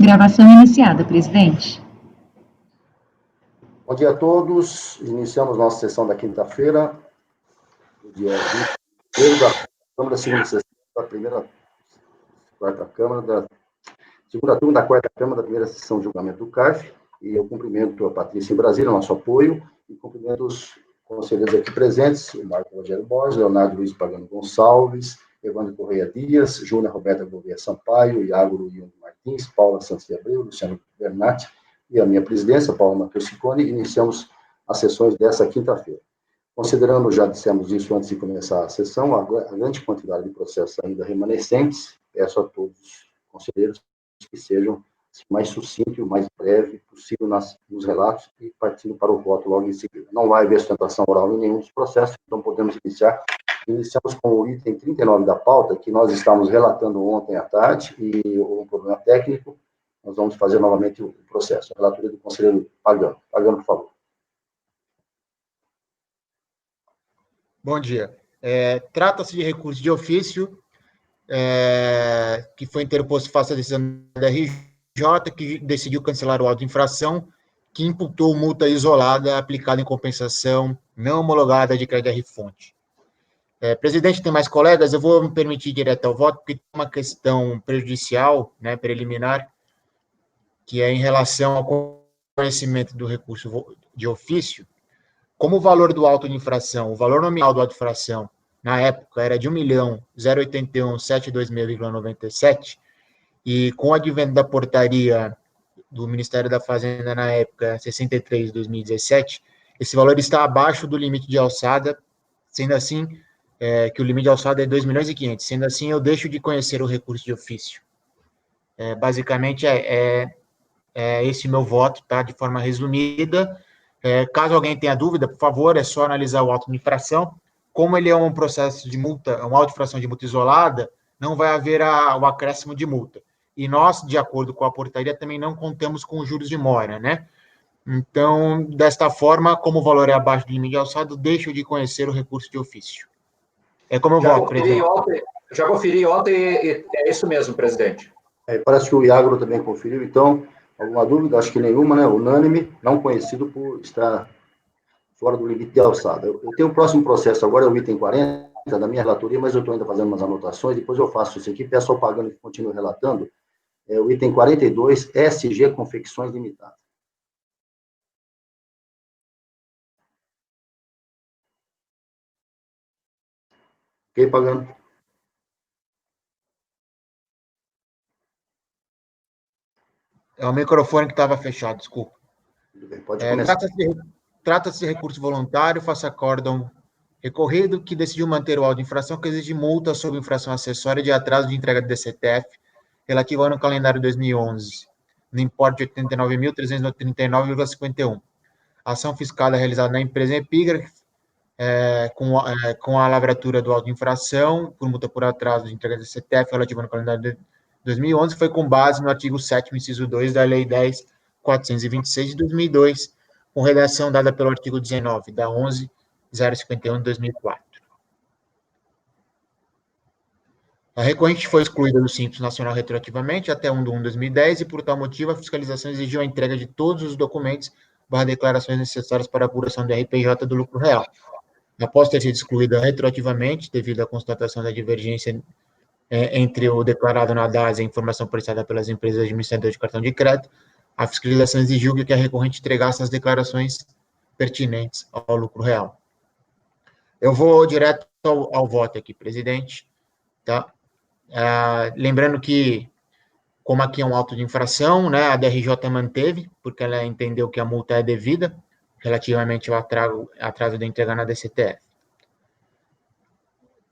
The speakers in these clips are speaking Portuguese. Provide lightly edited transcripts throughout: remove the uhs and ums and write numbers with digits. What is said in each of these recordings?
Gravação iniciada, presidente. Bom dia a todos. Iniciamos nossa sessão da quinta-feira, no dia 20 da Câmara, segunda sessão da quarta Câmara, da segunda turma da quarta Câmara, da primeira sessão de julgamento do CARF. E eu cumprimento a Patrícia em Brasília, nosso apoio, e cumprimento os conselheiros aqui presentes, o Marco Rogério Borges, Leonardo Luiz Pagano Gonçalves, Evandro Correia Dias, Júlia Roberta Gouveia Sampaio, Iago Luiz Martins, Paula Santos de Abreu, Luciano Bernatti e a minha presidência, Paula Matheus Ciccone. Iniciamos as sessões dessa quinta-feira. Considerando, já dissemos isso antes de começar a sessão, a grande quantidade de processos ainda remanescentes, peço a todos os conselheiros que sejam o mais sucinto e o mais breve possível nos relatos e partindo para o voto logo em seguida. Não vai haver sustentação oral em nenhum dos processos, então podemos iniciar. Iniciamos com o item 39 da pauta, que nós estávamos relatando ontem à tarde, e houve um problema técnico. Nós vamos fazer novamente o processo. A relatoria do conselheiro Pagano. Pagano, por favor. Bom dia. Trata-se de recurso de ofício, que foi interposto face à decisão da RJ, que decidiu cancelar o auto de infração, que imputou multa isolada aplicada em compensação não homologada de crédito R-fonte. Presidente, tem mais colegas? Eu vou me permitir direto ao voto, porque tem uma questão prejudicial, preliminar, que é em relação ao conhecimento do recurso de ofício. Como o valor do auto de infração, o valor nominal do auto de infração, na época, era de R$ 1.081.726,97, e com o advento da portaria do Ministério da Fazenda, na época, 63 de 2017, esse valor está abaixo do limite de alçada, sendo assim, que o limite de alçada é 2.500.000, sendo assim, eu deixo de conhecer o recurso de ofício. Basicamente, esse meu voto, tá? De forma resumida. Caso alguém tenha dúvida, por favor, é só analisar o auto de infração. Como ele é um processo de multa, uma auto de infração de multa isolada, não vai haver o acréscimo de multa. E nós, de acordo com a portaria, também não contamos com juros de mora, né? Então, desta forma, como o valor é abaixo do limite de alçado, deixo de conhecer o recurso de ofício. É como eu voto, presidente. Já conferi ontem e é isso mesmo, presidente. Parece que o Iago também conferiu, então, alguma dúvida? Acho que nenhuma, né? Unânime, não conhecido por estar fora do limite de alçada. Eu tenho o próximo processo agora, é o item 40 da minha relatoria, mas eu estou ainda fazendo umas anotações, depois eu faço isso aqui, peço ao Pagano que continue relatando. O item 42, SG Confecções Limitadas. Ok, Pagano? É o microfone que estava fechado, desculpa. Tudo bem, pode começar. Trata-se de recurso voluntário, faça acórdão recorrido, que decidiu manter o auto de infração, que exige multa sob infração acessória de atraso de entrega de DCTF, relativo ao ano calendário 2011, no importe de R$ 89.339,51. A ação fiscal é realizada na empresa Epígrafo, com a lavratura do auto de infração, por multa por atraso de entrega de DCTF, relativo ao ano calendário de 2011, foi com base no artigo 7º, inciso 2, da Lei 10.426 de 2002, com redação dada pelo artigo 19 da 11.051 de 2004. A recorrente foi excluída do Simples Nacional retroativamente até 1 de 1 de 2010 e, por tal motivo, a fiscalização exigiu a entrega de todos os documentos / declarações necessárias para a apuração do RPJ do lucro real. Após ter sido excluída retroativamente, devido à constatação da divergência entre o declarado na DAS e a informação prestada pelas empresas administradoras de cartão de crédito, a fiscalização exigiu que a recorrente entregasse as declarações pertinentes ao lucro real. Eu vou direto ao voto aqui, presidente. Tá? Lembrando que, como aqui é um auto de infração, a DRJ manteve, porque ela entendeu que a multa é devida, relativamente ao atraso da entrega na DCTF.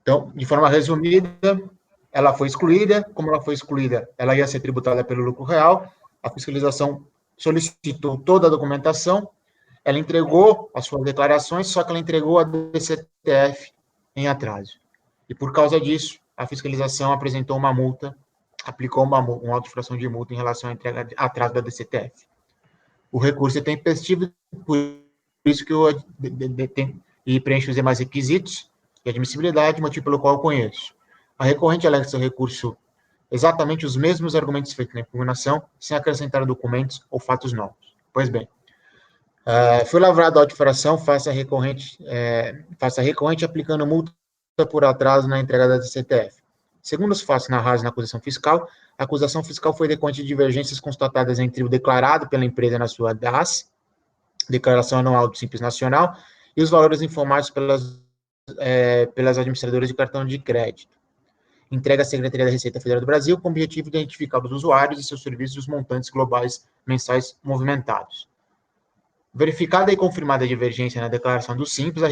Então, de forma resumida, ela foi excluída. Como ela foi excluída, ela ia ser tributada pelo lucro real. A fiscalização solicitou toda a documentação, ela entregou as suas declarações, só que ela entregou a DCTF em atraso. E, por causa disso, a fiscalização apresentou uma multa, aplicou uma auto de infração de multa em relação à entrega de atraso da DCTF. O recurso é tempestivo, por isso que eu preencho os demais requisitos de admissibilidade, motivo pelo qual eu conheço. A recorrente alega que seu recurso exatamente os mesmos argumentos feitos na impugnação, sem acrescentar documentos ou fatos novos. Pois bem, foi lavrada a auto-infração face a recorrente aplicando multa por atraso na entrega da CTF. Segundo os fatos narrados na acusação fiscal, a acusação fiscal foi decorrente de divergências constatadas entre o declarado pela empresa na sua DAS, Declaração Anual do Simples Nacional, e os valores informados pelas administradoras de cartão de crédito. Entrega à Secretaria da Receita Federal do Brasil com o objetivo de identificar os usuários e seus serviços e os montantes globais mensais movimentados. Verificada e confirmada a divergência na declaração do Simples, da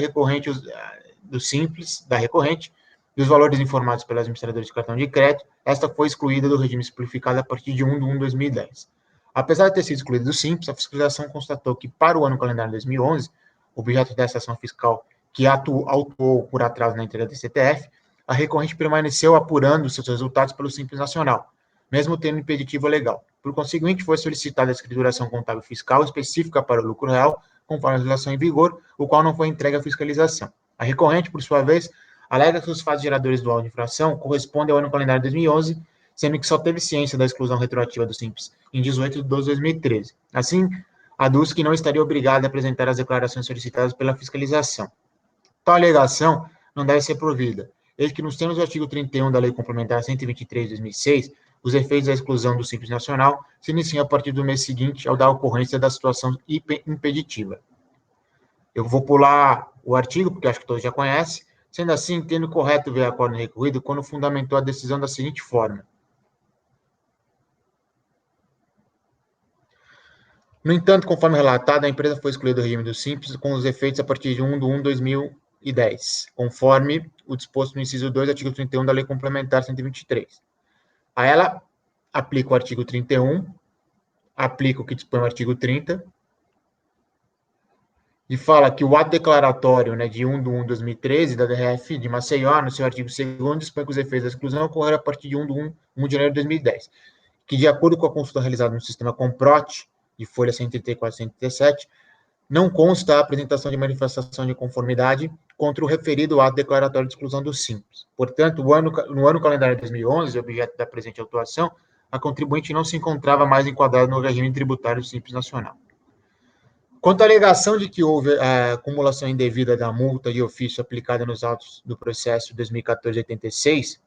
recorrente, e os valores informados pelas administradoras de cartão de crédito, esta foi excluída do regime simplificado a partir de 1/1/2010. Apesar de ter sido excluída do Simples, a fiscalização constatou que, para o ano calendário 2011, objeto dessa ação fiscal que autuou por atraso na entrega da CTF, a recorrente permaneceu apurando seus resultados pelo Simples Nacional, mesmo tendo impeditivo legal. Por conseguinte, foi solicitada a escrituração contábil fiscal específica para o lucro real, conforme a legislação em vigor, o qual não foi entregue à fiscalização. A recorrente, por sua vez, alega que os fatos geradores do auto de infração correspondem ao ano calendário 2011, sendo que só teve ciência da exclusão retroativa do Simples em 18/12/2013. Assim, aduz que não estaria obrigada a apresentar as declarações solicitadas pela fiscalização. Tal alegação não deve ser provida, eis que nos termos do artigo 31 da Lei Complementar 123 de 2006, os efeitos da exclusão do Simples Nacional se iniciam a partir do mês seguinte ao da ocorrência da situação impeditiva. Eu vou pular o artigo, porque acho que todos já conhecem. Sendo assim, entendo correto ver acordo recorrido quando fundamentou a decisão da seguinte forma. No entanto, conforme relatado, a empresa foi excluída do regime do Simples com os efeitos a partir de 1/1/2010, conforme o disposto no inciso 2 do artigo 31 da Lei Complementar 123. A ela aplica o artigo 31, aplica o que dispõe o artigo 30, e fala que o ato declaratório, de 1/1/2013, da DRF de Maceió, no seu artigo 2º, dispõe que os efeitos da exclusão ocorreram a partir de 1 de janeiro de 2010, que, de acordo com a consulta realizada no sistema Comprote, de folha 134 e 137, não consta a apresentação de manifestação de conformidade contra o referido ato declaratório de exclusão do Simples. Portanto, no ano calendário 2011, objeto da presente autuação, a contribuinte não se encontrava mais enquadrada no regime tributário do Simples Nacional. Quanto à alegação de que houve a acumulação indevida da multa de ofício aplicada nos autos do processo 2014-86,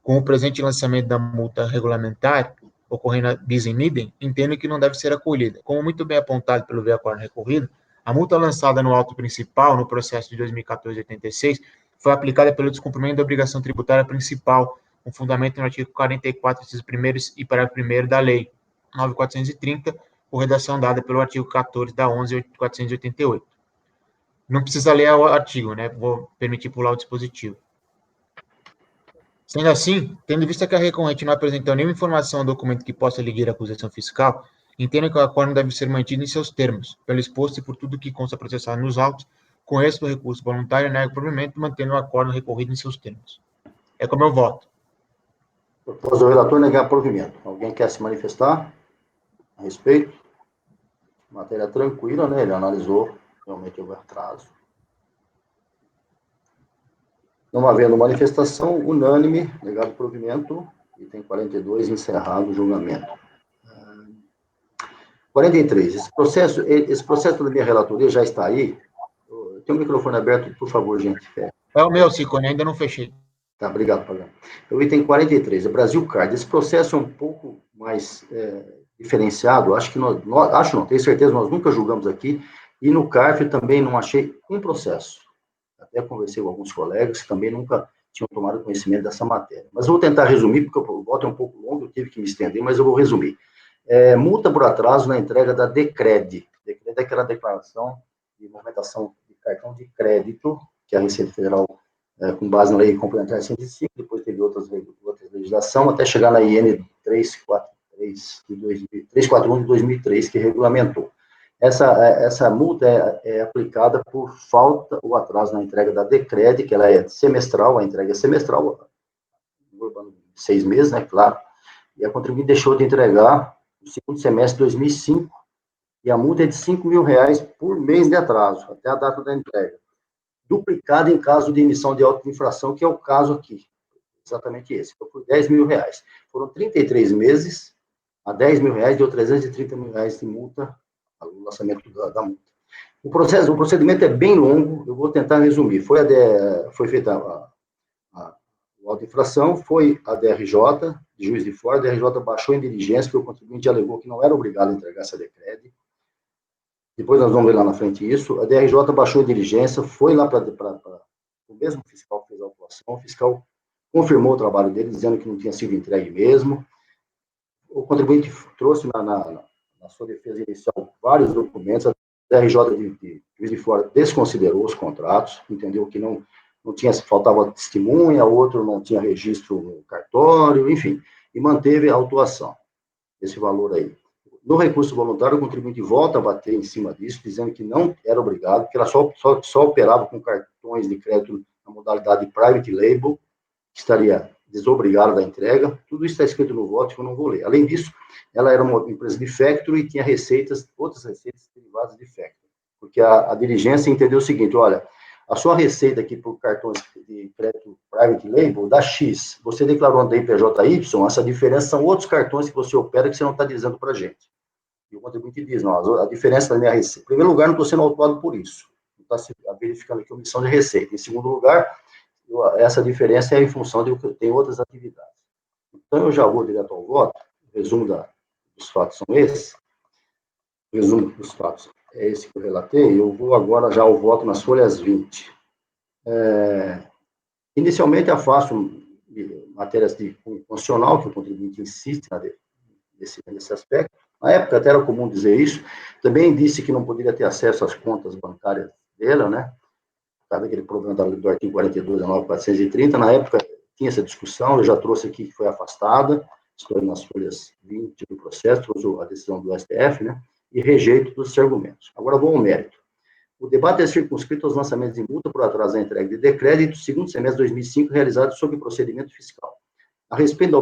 com o presente lançamento da multa regulamentar, ocorrendo a bis in idem, entendo que não deve ser acolhida. Como muito bem apontado pelo acordo recorrido, a multa lançada no auto principal, no processo de 2014-86, foi aplicada pelo descumprimento da obrigação tributária principal, com fundamento no artigo 44, incisos 1º e parágrafo 1º da Lei 9.430, por redação dada pelo artigo 14 da 11.488. Não precisa ler o artigo, Vou permitir pular o dispositivo. Sendo assim, tendo em vista que a recorrente não apresentou nenhuma informação ou documento que possa ligar a acusação fiscal, entendo que o acordo deve ser mantido em seus termos, pelo exposto e por tudo que consta processado nos autos, com êxito do recurso voluntário, nego o provimento, mantendo o acordo recorrido em seus termos. É como eu voto. Propôs o relator negar provimento. Alguém quer se manifestar a respeito? Matéria tranquila, Ele analisou, realmente houve atraso. Não havendo manifestação, unânime, negado provimento, item 42, encerrado o julgamento. 43, esse processo da minha relatoria já está aí? Tem o microfone aberto, por favor, gente. É o meu, Cicone, ainda não fechei. Tá, obrigado, Pagano. O item 43, é Brasil Card. Esse processo é um pouco mais diferenciado, tenho certeza, nós nunca julgamos aqui, e no CARF também não achei um processo. Até conversei com alguns colegas que também nunca tinham tomado conhecimento dessa matéria. Mas eu vou tentar resumir, porque o voto é um pouco longo, eu tive que me estender, mas eu vou resumir. Multa por atraso na entrega da DECRED. DECRED é aquela declaração de movimentação de cartão de crédito, que a Receita Federal, com base na Lei Complementar 105, depois teve outras legislações, até chegar na IN 341 de 2003, que regulamentou. Essa multa é aplicada por falta ou atraso na entrega da DECRED, que ela é semestral, a entrega é semestral, 6 meses, claro, e a contribuinte deixou de entregar no segundo semestre de 2005, e a multa é de R$5.000 por mês de atraso, até a data da entrega. Duplicada em caso de emissão de auto-infração, que é o caso aqui. exatamente esse. Então, por R$10.000. Foram 33 meses, a R$10.000, deu R$330.000 de multa, o lançamento da multa. O procedimento é bem longo, eu vou tentar resumir. Foi feita a auto-infração, foi a DRJ, de Juiz de Fora, a DRJ baixou em diligência, porque o contribuinte alegou que não era obrigado a entregar essa decreto. Depois nós vamos ver lá na frente isso. A DRJ baixou em diligência, foi lá para o mesmo fiscal que fez a autuação, o fiscal confirmou o trabalho dele, dizendo que não tinha sido entregue mesmo. O contribuinte trouxe na sua defesa inicial vários documentos, a DRJ de Juiz de Fora desconsiderou os contratos, entendeu que não tinha, faltava testemunha, outro não tinha registro no cartório, enfim, e manteve a autuação, esse valor aí. No recurso voluntário, o contribuinte volta a bater em cima disso, dizendo que não era obrigado, que ela só operava com cartões de crédito na modalidade private label, que estaria desobrigada da entrega. Tudo isso está escrito no voto, que eu não vou ler. Além disso, ela era uma empresa de factory e tinha outras receitas derivadas de factory. Porque a diligência entendeu o seguinte, olha, a sua receita aqui por cartões de crédito private label dá X. Você declarou no IPJY, essa diferença são outros cartões que você opera que você não está dizendo para a gente. E o contribuinte diz, não, a diferença da minha receita. Em primeiro lugar, não estou sendo autuado por isso. Não está verificando aqui a omissão de receita. Em segundo lugar, essa diferença é em função de que eu tenho outras atividades. Então, eu já vou direto ao voto. O resumo dos fatos são esses. O resumo dos fatos é esse que eu relatei. Eu vou agora já ao voto nas folhas 20. Inicialmente, afasto matérias de cunho constitucional, que o contribuinte insiste nesse aspecto. Na época, até era comum dizer isso. Também disse que não poderia ter acesso às contas bancárias dela, né? Sabe aquele problema do artigo 42 da 9430? Na época, tinha essa discussão, eu já trouxe aqui que foi afastada, estou nas folhas 20 do processo, trouxe a decisão do STF, né? E rejeito dos argumentos. Agora, vou ao mérito. O debate é circunscrito aos lançamentos de multa por atraso da entrega de decrédito, segundo semestre de 2005, realizado sob procedimento fiscal. A respeito da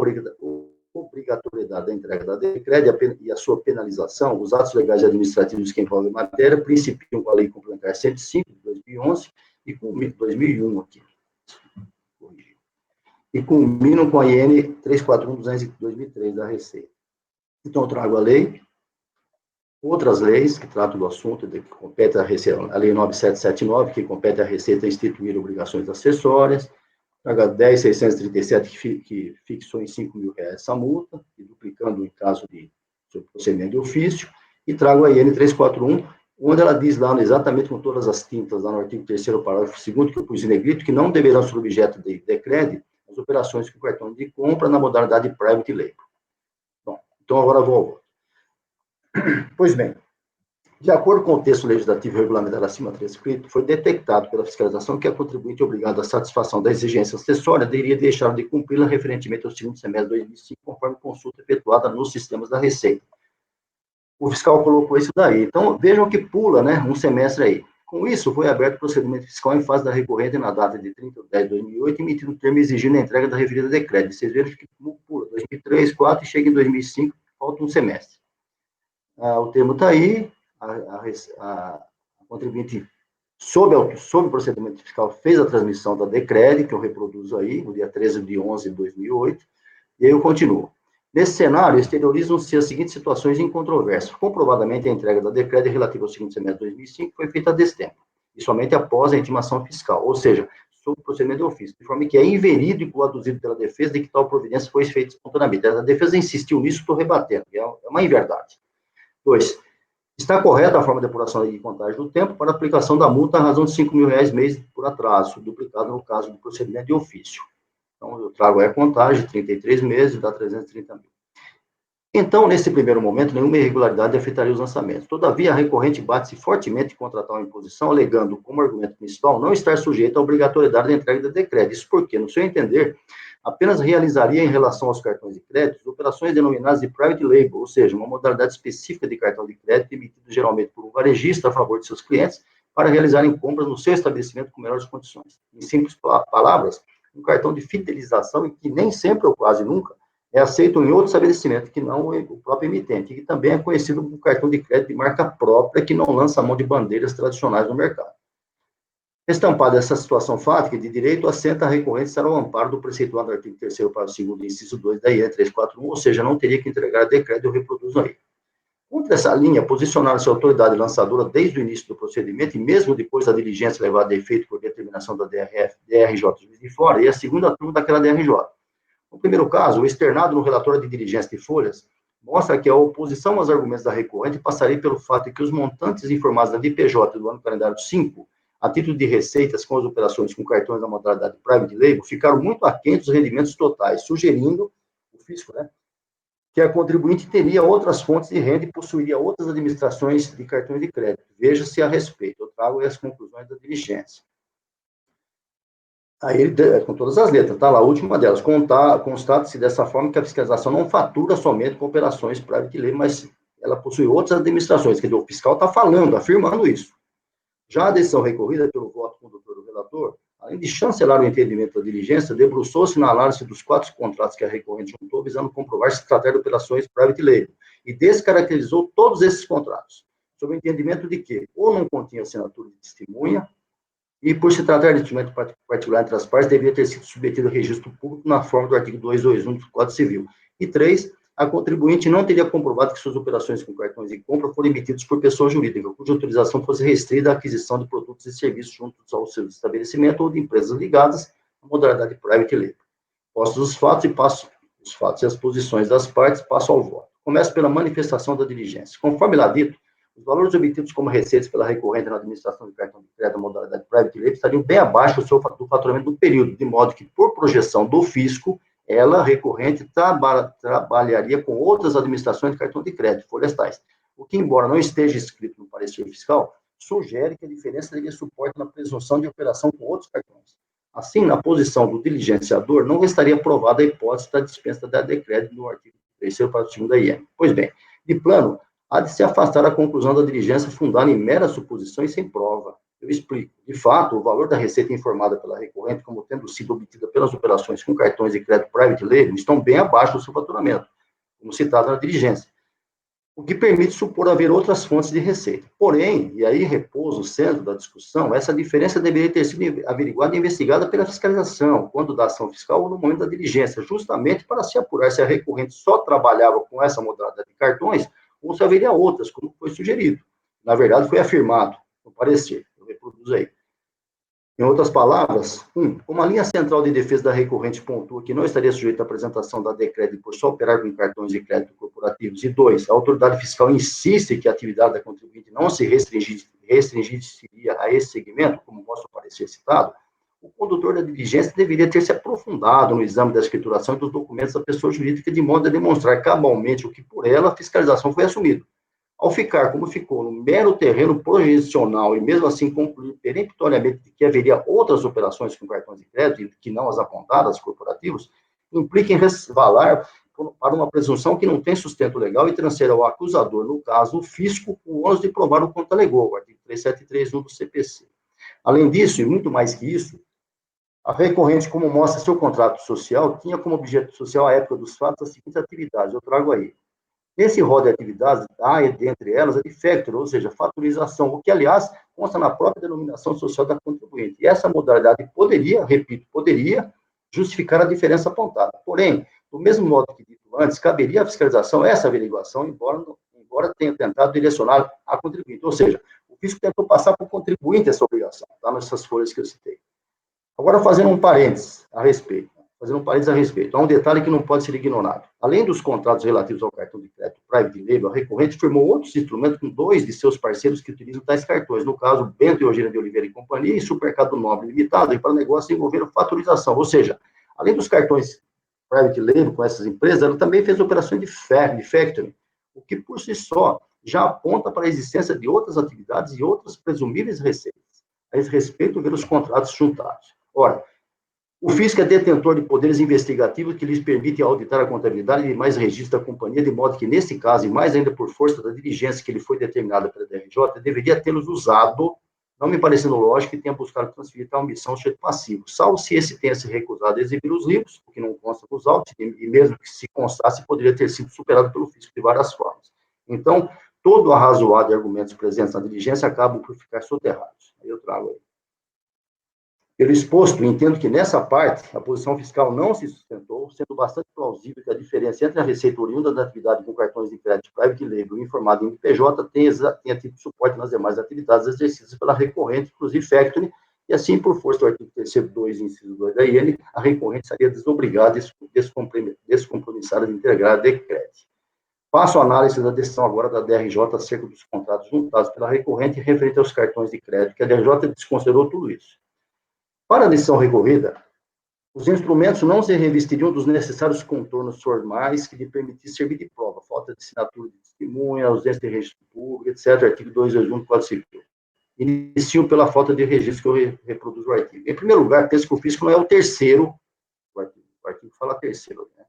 obrigatoriedade da entrega da decrédito e a sua penalização, os atos legais e administrativos que envolvem a matéria principiam com a Lei Complementar 105, de 2011, e com 2001 aqui. E culminam com a IN 341/200 de 2003 da Receita. Então, eu trago a lei, outras leis que tratam do assunto, que compete a Receita, a Lei 9779, que compete à Receita a instituir obrigações acessórias, trago a 10.637, que fixou em R$5.000 essa multa, e duplicando em caso de procedimento de ofício, e trago a IN 341, onde ela diz lá, exatamente com todas as tintas, lá no artigo 3º, parágrafo 2º, que eu pus em negrito, que não deverão ser objeto de decrédito as operações com cartão de compra na modalidade private label. Bom, então agora vou ao voto. Pois bem, de acordo com o texto legislativo regulamentar acima prescrito, foi detectado pela fiscalização que a contribuinte obrigada à satisfação da exigência acessória deveria deixar de cumpri-la referentemente ao segundo semestre de 2005, conforme consulta efetuada nos sistemas da Receita. O fiscal colocou isso daí. Então, vejam que pula, né, um semestre aí. Com isso, foi aberto o procedimento fiscal em fase da recorrente na data de 30/10/2008, emitido o termo exigindo a entrega da referida de crédito. Vocês veem que pula 2003, 2004 e chega em 2005, falta um semestre. O termo está aí, a contribuinte, sob o procedimento fiscal, fez a transmissão da decrédito, que eu reproduzo aí, no dia 13/11/2008, e aí eu continuo. Nesse cenário, exteriorizam-se as seguintes situações incontroversas. Comprovadamente, a entrega da decrédito relativa ao segundo semestre de 2005 foi feita a destempo, e somente após a intimação fiscal, ou seja, sob o procedimento de ofício, de forma que é inverídico o aduzido pela defesa de que tal providência foi feita espontaneamente. A defesa insistiu nisso, estou rebatendo, é uma inverdade. 2. Está correta a forma de apuração de contagem do tempo para aplicação da multa à razão de R$5.000 mês por atraso, duplicado no caso do procedimento de ofício. Então, eu trago aí a contagem, 33 meses, dá 330 mil. Então, nesse primeiro momento, nenhuma irregularidade afetaria os lançamentos. Todavia, a recorrente bate-se fortemente contra tal imposição, alegando, como argumento principal, não estar sujeito à obrigatoriedade da entrega de decreto. Isso porque, no seu entender, apenas realizaria em relação aos cartões de crédito operações denominadas de private label, ou seja, uma modalidade específica de cartão de crédito emitido geralmente por um varejista a favor de seus clientes para realizarem compras no seu estabelecimento com melhores condições. Em simples palavras, um cartão de fidelização que nem sempre ou quase nunca é aceito em outro estabelecimento que não o próprio emitente, que também é conhecido como cartão de crédito de marca própria, que não lança a mão de bandeiras tradicionais no mercado. Estampada essa situação fática de direito, assenta a recorrente estar ao amparo do preceituado do artigo 3º, parágrafo 2º, inciso 2 da IE 341, ou seja, não teria que entregar decreto, eu reproduzo aí. Contra essa linha, posicionaram-se a autoridade lançadora desde o início do procedimento, e mesmo depois da diligência levada a efeito por determinação da DRJ Juiz de Fora, e a segunda turma daquela DRJ. No primeiro caso, o externado no relatório de diligência de folhas mostra que a oposição aos argumentos da recorrente passaria pelo fato de que os montantes informados na DPJ do ano calendário 5, a título de receitas com as operações com cartões da modalidade Private Label, ficaram muito aquém dos rendimentos totais, sugerindo, o fisco, né, que a contribuinte teria outras fontes de renda e possuiria outras administrações de cartões de crédito. Veja-se a respeito. Eu trago aí as conclusões da diligência. Aí ele, com todas as letras, tá lá, a última delas, constata-se dessa forma que a fiscalização não fatura somente com operações private label, mas ela possui outras administrações, quer dizer, o fiscal está falando, afirmando isso. Já a decisão recorrida pelo voto condutor do relator, além de chancelar o entendimento da diligência, debruçou-se na análise dos 4 contratos que a recorrente juntou, visando comprovar se tratar de operações private label, e descaracterizou todos esses contratos, sob o entendimento de que ou não continha assinatura de testemunha, e por se tratar de instrumento particular entre as partes, deveria ter sido submetido a registro público na forma do artigo 221 do Código Civil. E 3, a contribuinte não teria comprovado que suas operações com cartões de compra foram emitidas por pessoa jurídica, cuja autorização fosse restrita à aquisição de produtos e serviços juntos ao seu estabelecimento ou de empresas ligadas à modalidade private label. Postos os fatos e as posições das partes, passo ao voto. Começo pela manifestação da diligência. Conforme lá dito, os valores obtidos como receitas pela recorrente na administração de cartão de crédito da modalidade private label estariam bem abaixo do faturamento do período, de modo que, por projeção do fisco, ela, recorrente, trabalharia com outras administrações de cartão de crédito, folhas tais. O que, embora não esteja escrito no parecer fiscal, sugere que a diferença teria suporte na presunção de operação com outros cartões. Assim, na posição do diligenciador, não estaria provada a hipótese da dispensa da decreto no artigo 3º, parágrafo 2º da IEM. Pois bem, de plano, há de se afastar a conclusão da diligência fundada em meras suposições sem prova. Eu explico. De fato, o valor da receita informada pela recorrente, como tendo sido obtida pelas operações com cartões de crédito private label, estão bem abaixo do seu faturamento, como citado na diligência, o que permite supor haver outras fontes de receita. Porém, e aí repousa o centro da discussão, essa diferença deveria ter sido averiguada e investigada pela fiscalização, quando da ação fiscal ou no momento da diligência, justamente para se apurar se a recorrente só trabalhava com essa modalidade de cartões ou se haveria outras, como foi sugerido. Na verdade, foi afirmado no parecer. Eu reproduzo aí. Em outras palavras, como a linha central de defesa da recorrente pontua que não estaria sujeita à apresentação da decreto por só operar com cartões de crédito corporativos, e 2, a autoridade fiscal insiste que a atividade da contribuinte não se restringiria a esse segmento, como mostra o parecer citado, o condutor da diligência deveria ter se aprofundado no exame da escrituração e dos documentos da pessoa jurídica, de modo a demonstrar cabalmente o que por ela a fiscalização foi assumido. Ao ficar, como ficou, no mero terreno projecional e mesmo assim concluir peremptoriamente que haveria outras operações com cartões de crédito, que não as apontadas, corporativos, implica em resvalar para uma presunção que não tem sustento legal e transfere ao acusador, no caso, o fisco, o ônus de provar o quanto alegou, o artigo 373.1 do CPC. Além disso, e muito mais que isso, a recorrente, como mostra seu contrato social, tinha como objeto social, à época dos fatos, as seguintes atividades, eu trago aí. Nesse rol de atividades, há, dentre elas, a de factor, ou seja, faturização, o que, aliás, consta na própria denominação social da contribuinte. E essa modalidade poderia, repito, poderia justificar a diferença apontada. Porém, do mesmo modo que dito antes, caberia à fiscalização essa averiguação, embora tenha tentado direcionar a contribuinte. Ou seja, o fisco tentou passar para o contribuinte essa obrigação, tá? Nessas folhas que eu citei. Agora, fazendo um parênteses a respeito. Há um detalhe que não pode ser ignorado. Além dos contratos relativos ao cartão de crédito Private Label, a recorrente firmou outros instrumentos com 2 de seus parceiros que utilizam tais cartões, no caso, Bento e Eugênia de Oliveira e Companhia e Supermercado Nobre Limitado, e para negócios envolvendo faturização. Ou seja, além dos cartões Private Label com essas empresas, ela também fez operações de factoring, o que por si só já aponta para a existência de outras atividades e outras presumíveis receitas. A esse respeito, ver os contratos juntados. Ora, o fisco é detentor de poderes investigativos que lhes permitem auditar a contabilidade e demais registros da companhia, de modo que, nesse caso, e mais ainda por força da diligência que lhe foi determinada pela DRJ, deveria tê-los usado, não me parecendo lógico que tenha buscado transferir tal missão ao sujeito passivo, salvo se esse tenha se recusado a exibir os livros, o que não consta nos autos, e mesmo que se constasse, poderia ter sido superado pelo fisco de várias formas. Então, todo o arrazoado de argumentos presentes na diligência acabam por ficar soterrados. Aí eu trago aí. Pelo exposto, entendo que nessa parte a posição fiscal não se sustentou, sendo bastante plausível que a diferença entre a receita oriunda da atividade com cartões de crédito private label e informado em PJ tenha tido suporte nas demais atividades exercidas pela recorrente, inclusive factoring, e assim, por força do artigo 3º 2, inciso 2 da IN, a recorrente seria desobrigada e descompromissada de integrar a DECRED. Faço a análise da decisão agora da DRJ acerca dos contratos juntados pela recorrente referente aos cartões de crédito, que a DRJ desconsiderou tudo isso. Para a decisão recorrida, os instrumentos não se revestiriam dos necessários contornos formais que lhe permitissem servir de prova, falta de assinatura de testemunha, ausência de registro público, etc., artigo 221 do Código Civil. Iniciam pela falta de registro, que eu reproduzo o artigo. Em primeiro lugar, penso que o fisco não é o terceiro, o artigo fala terceiro, né?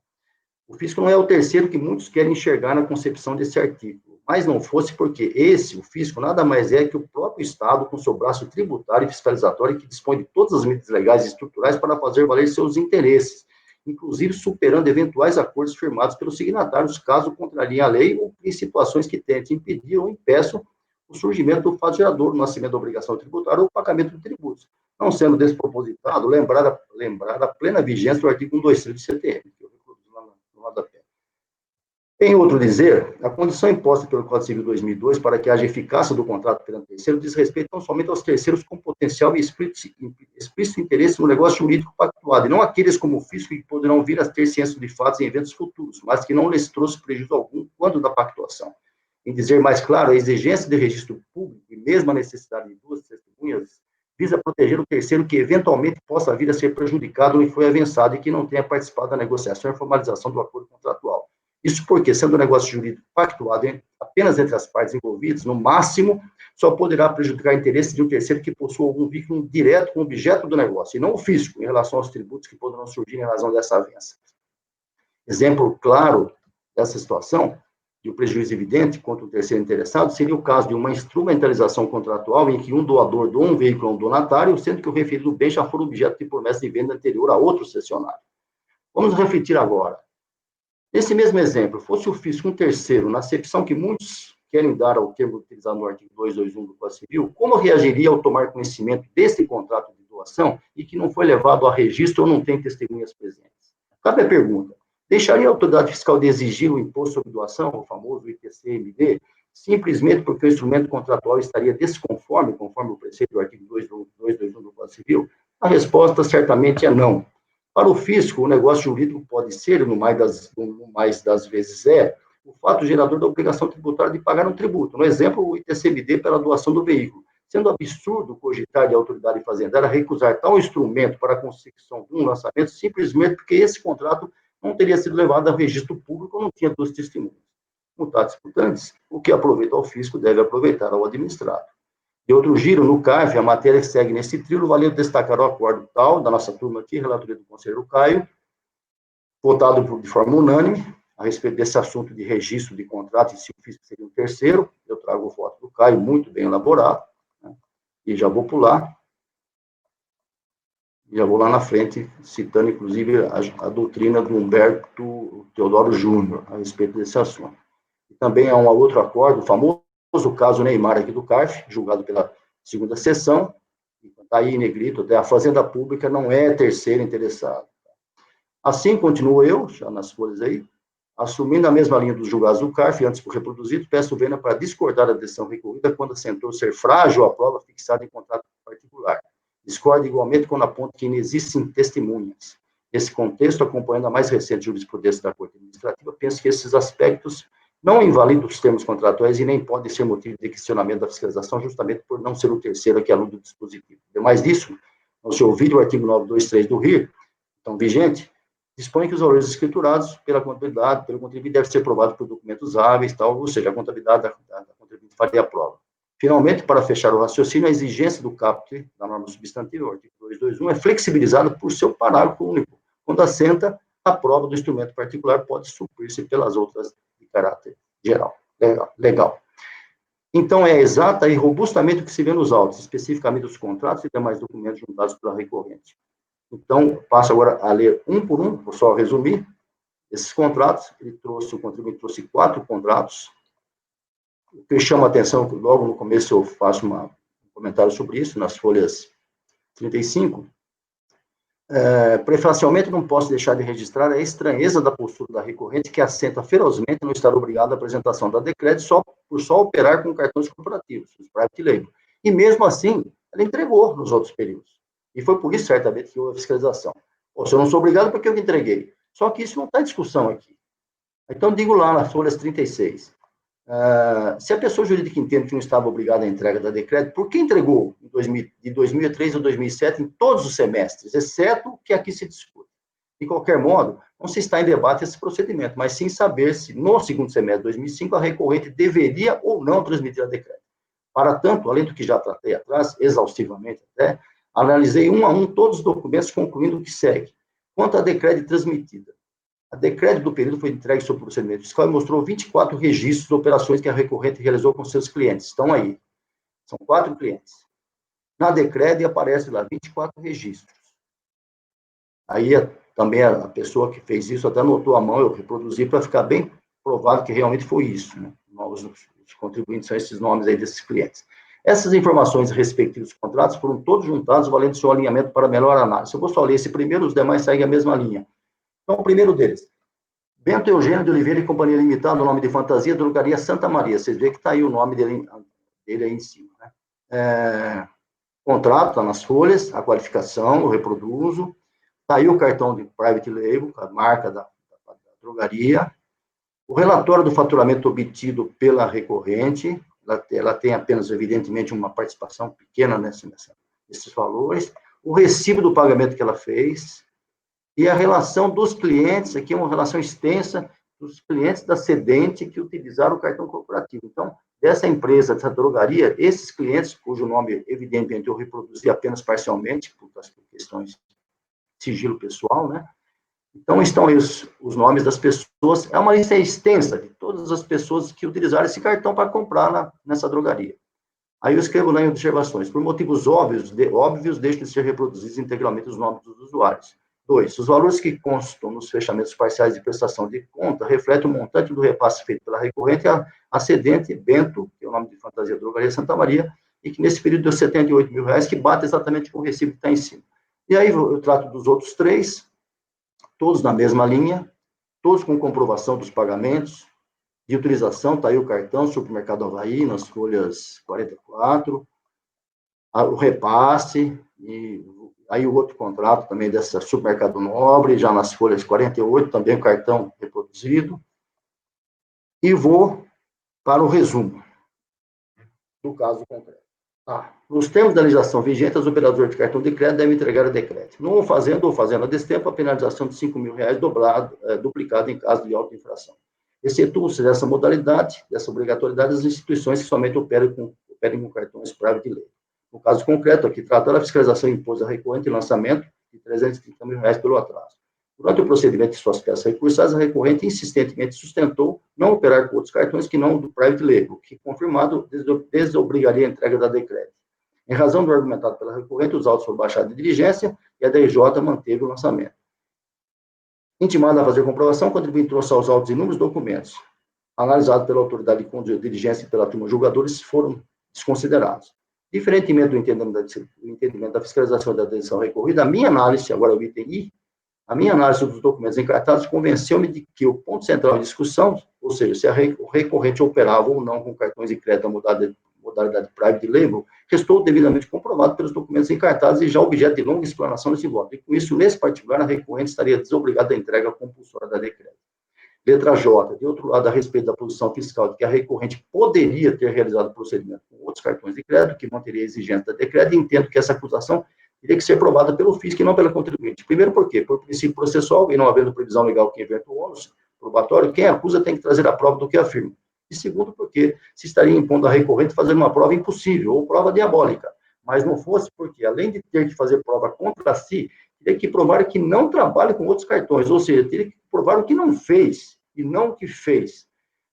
O fisco não é o terceiro que muitos querem enxergar na concepção desse artigo, mas não fosse porque o fisco, nada mais é que o próprio Estado com seu braço tributário e fiscalizatório que dispõe de todas as medidas legais e estruturais para fazer valer seus interesses, inclusive superando eventuais acordos firmados pelos signatários, caso contrariem a lei ou em situações que tentem impedir ou impeçam o surgimento do fato gerador, o nascimento da obrigação tributária ou o pagamento de tributos, não sendo despropositado lembrar a plena vigência do artigo 123 do CTM, que eu reproduzo lá no rodapé. Em outro dizer, a condição imposta pelo Código Civil 2002 para que haja eficácia do contrato perante terceiro diz respeito não somente aos terceiros com potencial e explícito interesse no negócio jurídico pactuado, e não aqueles como o fisco que poderão vir a ter ciência de fatos em eventos futuros, mas que não lhes trouxe prejuízo algum quando da pactuação. Em dizer mais claro, a exigência de registro público e mesmo a necessidade de duas testemunhas visa proteger o terceiro que eventualmente possa vir a ser prejudicado ou foi avançado e que não tenha participado da negociação e formalização do acordo contratual. Isso porque, sendo o negócio jurídico pactuado apenas entre as partes envolvidas, no máximo, só poderá prejudicar o interesse de um terceiro que possua algum vínculo direto com o objeto do negócio, e não o fisco, em relação aos tributos que poderão surgir em razão dessa avença. Exemplo claro dessa situação, de um prejuízo evidente contra o terceiro interessado, seria o caso de uma instrumentalização contratual em que um doador doa um veículo a um donatário, sendo que o referido bem já for objeto de promessa de venda anterior a outro cessionário. Vamos refletir agora. Nesse mesmo exemplo, fosse o fisco um terceiro, na acepção que muitos querem dar ao termo utilizado no artigo 221 do Código Civil, como reagiria ao tomar conhecimento desse contrato de doação e que não foi levado a registro ou não tem testemunhas presentes? Cabe a pergunta, deixaria a autoridade fiscal de exigir o imposto sobre doação, o famoso ITC-MD, simplesmente porque o instrumento contratual estaria desconforme, conforme o preceito do artigo 221 do Código Civil? A resposta certamente é não. Para o fisco, o negócio jurídico pode ser, no mais das vezes o fato gerador da obrigação tributária de pagar um tributo. No exemplo, o ITCMD pela doação do veículo. Sendo absurdo cogitar de autoridade fazendária recusar tal instrumento para a consecução de um lançamento, simplesmente porque esse contrato não teria sido levado ao registro público ou não tinha duas testemunhas. Mutatis mutandis, o que aproveita ao fisco deve aproveitar ao administrado. De outro giro, no CARF, a matéria que segue nesse trilho, valeu destacar o acordo tal, da nossa turma aqui, relatoria do conselheiro Caio, votado de forma unânime, a respeito desse assunto de registro de contrato, e se o fisco seria um terceiro, eu trago o voto do Caio, muito bem elaborado, né, e já vou pular, já vou lá na frente, citando, inclusive, a doutrina do Humberto Teodoro Júnior, a respeito desse assunto. E também há um outro acordo, o famoso caso Neymar aqui do CARF, julgado pela segunda sessão, está aí em negrito, até a Fazenda Pública não é terceiro interessado. Assim, continuo eu, já nas folhas aí, assumindo a mesma linha dos julgados do CARF, antes por reproduzido, peço vênia para discordar da decisão recorrida quando assentou ser frágil a prova fixada em contrato particular. Discordo igualmente quando aponta que inexistem testemunhas. Nesse contexto, acompanhando a mais recente jurisprudência da Corte Administrativa, penso que esses aspectos não invalidam os termos contratuais e nem podem ser motivo de questionamento da fiscalização, justamente por não ser o terceiro que alude do dispositivo. Demais disso, no seu vídeo, o artigo 923 do RIR, então vigente, dispõe que os valores escriturados pelo contribuinte devem ser provados por documentos hábeis, tal, ou seja, a contabilidade da contribuinte faria a prova. Finalmente, para fechar o raciocínio, a exigência do caput da norma substantiva, o artigo 221, é flexibilizada por seu parágrafo único, quando assenta a prova do instrumento particular pode suprir-se pelas outras de caráter geral. Legal. Então, é exata e robustamente o que se vê nos autos, especificamente os contratos e demais documentos juntados pela recorrente. Então, passo agora a ler um por um, vou só resumir. Esses contratos, o contribuinte trouxe 4 contratos. O que chama a atenção, logo no começo eu faço um comentário sobre isso, nas folhas 35, Prefacialmente, não posso deixar de registrar a estranheza da postura da recorrente, que assenta ferozmente não estar obrigada à apresentação da Decred por só operar com cartões corporativos, os private label. E mesmo assim, ela entregou nos outros períodos. E foi por isso, certamente, que houve a fiscalização. Ou se eu não sou obrigado, porque eu entreguei. Só que isso não está em discussão aqui. Então, digo lá nas folhas 36. Se a pessoa jurídica entende que não estava obrigada à entrega da Decred, por que entregou de 2003 a 2007 em todos os semestres, exceto o que aqui se discute? De qualquer modo, não se está em debate esse procedimento, mas sim saber se, no segundo semestre de 2005, a recorrente deveria ou não transmitir a Decred. Para tanto, além do que já tratei atrás, exaustivamente até, analisei um a um todos os documentos, concluindo o que segue. Quanto à Decred transmitida, a Decred do período foi entregue sob procedimento fiscal e mostrou 24 registros de operações que a recorrente realizou com seus clientes. Estão aí. São 4 clientes. Na Decred aparece lá 24 registros. Aí também a pessoa que fez isso até anotou a mão, eu reproduzi para ficar bem provado que realmente foi isso. Né? Os contribuintes são esses nomes aí desses clientes. Essas informações respectivos dos contratos foram todos juntados, valendo seu alinhamento para melhor análise. Eu vou só ler esse primeiro, os demais seguem a mesma linha. Então, o primeiro deles, Bento Eugênio de Oliveira e Companhia Limitada, o nome de fantasia, drogaria Santa Maria. Vocês veem que está aí o nome dele aí em cima. Né? Contrato, está nas folhas, a qualificação, eu reproduzo. Está aí o cartão de private label, a marca da drogaria. O relatório do faturamento obtido pela recorrente, ela tem apenas, evidentemente, uma participação pequena nesses valores. O recibo do pagamento que ela fez. E a relação dos clientes, aqui é uma relação extensa, dos clientes da cedente que utilizaram o cartão corporativo. Então, dessa empresa, dessa drogaria, esses clientes, cujo nome, evidentemente, eu reproduzi apenas parcialmente, por questões de sigilo pessoal, né? Então, estão aí os nomes das pessoas. É uma lista extensa de todas as pessoas que utilizaram esse cartão para comprar nessa drogaria. Aí eu escrevo lá em observações. Por motivos óbvios deixam de ser reproduzidos integralmente os nomes dos usuários. 2. Os valores que constam nos fechamentos parciais de prestação de conta refletem o montante do repasse feito pela recorrente a cedente Bento, que é o nome de fantasia drogaria Santa Maria, e que nesse período deu R$78 mil, que bate exatamente com o recibo que está em cima. E aí eu trato dos outros 3, todos na mesma linha, todos com comprovação dos pagamentos, de utilização, está aí o cartão, Supermercado Avaí, nas folhas 44, o repasse, e aí o outro contrato também dessa Supermercado Nobre, já nas folhas 48, também o cartão reproduzido. E vou para o resumo do caso concreto. Nos termos da legislação vigente, os operadores de cartão de crédito devem entregar a Decred. Não fazendo ou fazendo a destempo, a penalização de R$5 mil duplicada em caso de auto-infração. Excetua-se dessa modalidade, dessa obrigatoriedade, as instituições que somente operem com cartões private label. No caso concreto, aqui trata a fiscalização impôs a recorrente lançamento de R$330 mil pelo atraso. Durante o procedimento de suas peças recursadas, a recorrente insistentemente sustentou não operar com outros cartões que não do private label, que, confirmado, desobrigaria a entrega da Decred. Em razão do argumentado pela recorrente, os autos foram baixados de diligência e a DJ manteve o lançamento. Intimado a fazer comprovação, o contribuinte trouxe aos autos inúmeros documentos, analisados pela autoridade de diligência e pela turma julgadores, foram desconsiderados. Diferentemente do entendimento da fiscalização da decisão recorrida, a minha análise, agora o item I, a minha análise dos documentos encartados convenceu-me de que o ponto central de discussão, ou seja, se o recorrente operava ou não com cartões de crédito da modalidade private label, restou devidamente comprovado pelos documentos encartados e já objeto de longa explanação nesse voto. E com isso, nesse particular, a recorrente estaria desobrigada da entrega compulsória da Decred. Letra J, de outro lado, a respeito da posição fiscal de que a recorrente poderia ter realizado o procedimento com outros cartões de crédito, que manteria a exigência da Decred, e entendo que essa acusação teria que ser provada pelo fisco e não pela contribuinte. Primeiro, por quê? Por princípio processual, e não havendo previsão legal que inverte o ônus probatório, quem acusa tem que trazer a prova do que afirma. E segundo, porque se estaria impondo à recorrente fazer uma prova impossível, ou prova diabólica. Mas não fosse porque, além de ter que fazer prova contra si, teria que provar que não trabalha com outros cartões, ou seja, teria que provar o que não fez, e não o que fez.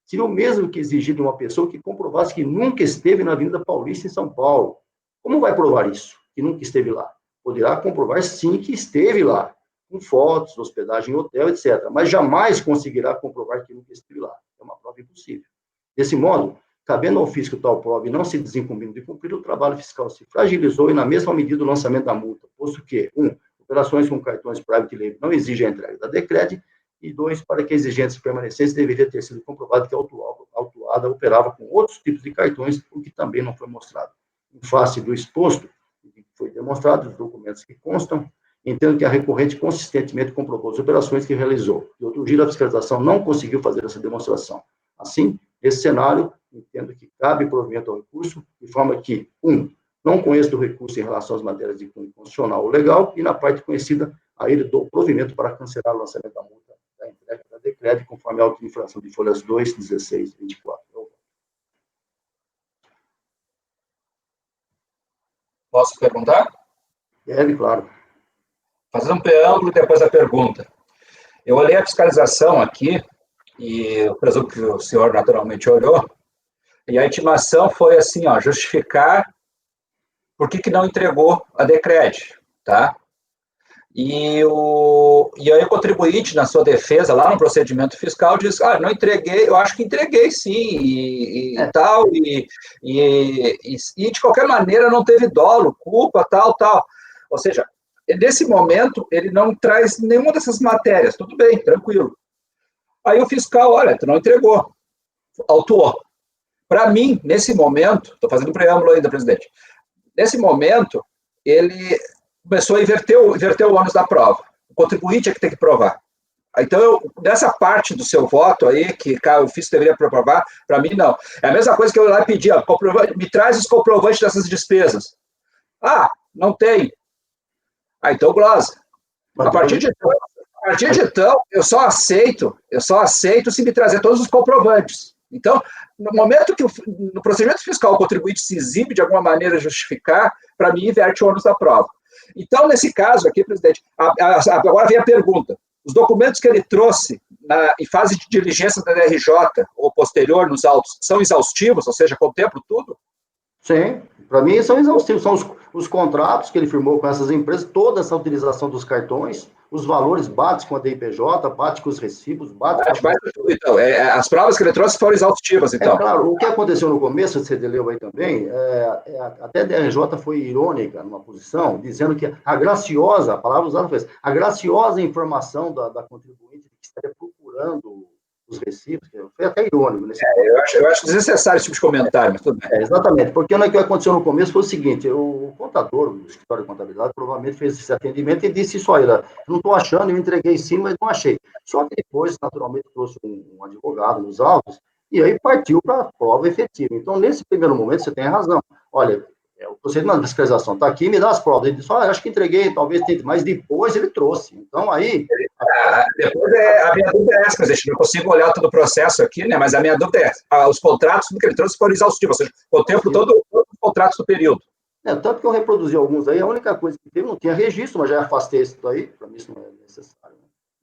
Seria o mesmo que exigir de uma pessoa que comprovasse que nunca esteve na Avenida Paulista, em São Paulo. Como vai provar isso, que nunca esteve lá? Poderá comprovar, sim, que esteve lá, com fotos, hospedagem em hotel, etc. Mas jamais conseguirá comprovar que nunca esteve lá. É uma prova impossível. Desse modo, cabendo ao fisco tal prova e não se desincumbindo de cumprir, o trabalho fiscal se fragilizou e, na mesma medida, o lançamento da multa, posto que, 1, o operações com cartões private label não exigem a entrega da Decred, e 2, para que a exigência permanecesse, deveria ter sido comprovado que a autuada operava com outros tipos de cartões, o que também não foi mostrado. Em face do exposto, que foi demonstrado, os documentos que constam, entendo que a recorrente consistentemente comprovou as operações que realizou. E outro giro, a fiscalização não conseguiu fazer essa demonstração. Assim, nesse cenário, entendo que cabe provimento ao recurso, de forma que, 1, não conheço do recurso em relação às matérias de cunho constitucional ou legal, e na parte conhecida, a ele dou provimento para cancelar o lançamento da multa da entrega da Decred, conforme a auto de infração de folhas 2, 16 e 24. Posso perguntar? Claro. Fazer um preâmbulo e depois a pergunta. Eu olhei a fiscalização aqui, e eu presumo que o senhor naturalmente olhou, e a intimação foi assim, ó, justificar por que não entregou a Decred, tá? E aí o contribuinte, na sua defesa, lá no procedimento fiscal, diz, não entreguei, eu acho que entreguei sim, e tal, e de qualquer maneira não teve dolo, culpa, tal. Ou seja, nesse momento, ele não traz nenhuma dessas matérias, tudo bem, tranquilo. Aí o fiscal, olha, tu não entregou, autuou. Para mim, nesse momento, estou fazendo um preâmbulo ainda, presidente, nesse momento, ele começou a inverter o ônus da prova. O contribuinte é que tem que provar. Então, nessa parte do seu voto aí, que o fisco deveria provar, para mim, não. É a mesma coisa que eu lá pedi, me traz os comprovantes dessas despesas. Não tem. Então, glosa. A partir de então, eu só aceito se me trazer todos os comprovantes. Então, no momento que no procedimento fiscal o contribuinte se exibe de alguma maneira justificar, para mim, inverte o ônus da prova. Então, nesse caso aqui, presidente, agora vem a pergunta. Os documentos que ele trouxe em fase de diligência da DRJ ou posterior nos autos são exaustivos, ou seja, contemplam tudo? Sim, para mim são exaustivos. São os contratos que ele firmou com essas empresas, toda essa utilização dos cartões, os valores bate com a DIPJ, bate com os recibos, bate com tudo, então. As provas que ele trouxe foram exaustivas, então. Claro, o que aconteceu no começo, você leu aí também, até a DRJ foi irônica numa posição, dizendo que a palavra usada foi essa, a graciosa informação da contribuinte que estaria procurando os recibos, foi até irônico. Eu acho desnecessário esse tipo de comentário, mas tudo bem. Exatamente, porque o que aconteceu no começo foi o seguinte, o contador do escritório de contabilidade provavelmente fez esse atendimento e disse isso aí, não estou achando, eu entreguei sim, mas não achei. Só que depois, naturalmente, trouxe um advogado nos autos, e aí partiu para a prova efetiva. Então, nesse primeiro momento, você tem razão. Olha, o procedimento de fiscalização está aqui, me dá as provas. Ele disse, acho que entreguei, talvez tente, mas depois ele trouxe. Então, aí... Depois, a minha dúvida é essa, presidente, não consigo olhar todo o processo aqui, né, mas a minha dúvida é essa. Os contratos, tudo que ele trouxe foram exaustivos, ou seja, contemplo todos os contratos do período. Tanto que eu reproduzi alguns aí, a única coisa que teve, não tinha registro, mas já afastei isso daí, para mim isso não é necessário.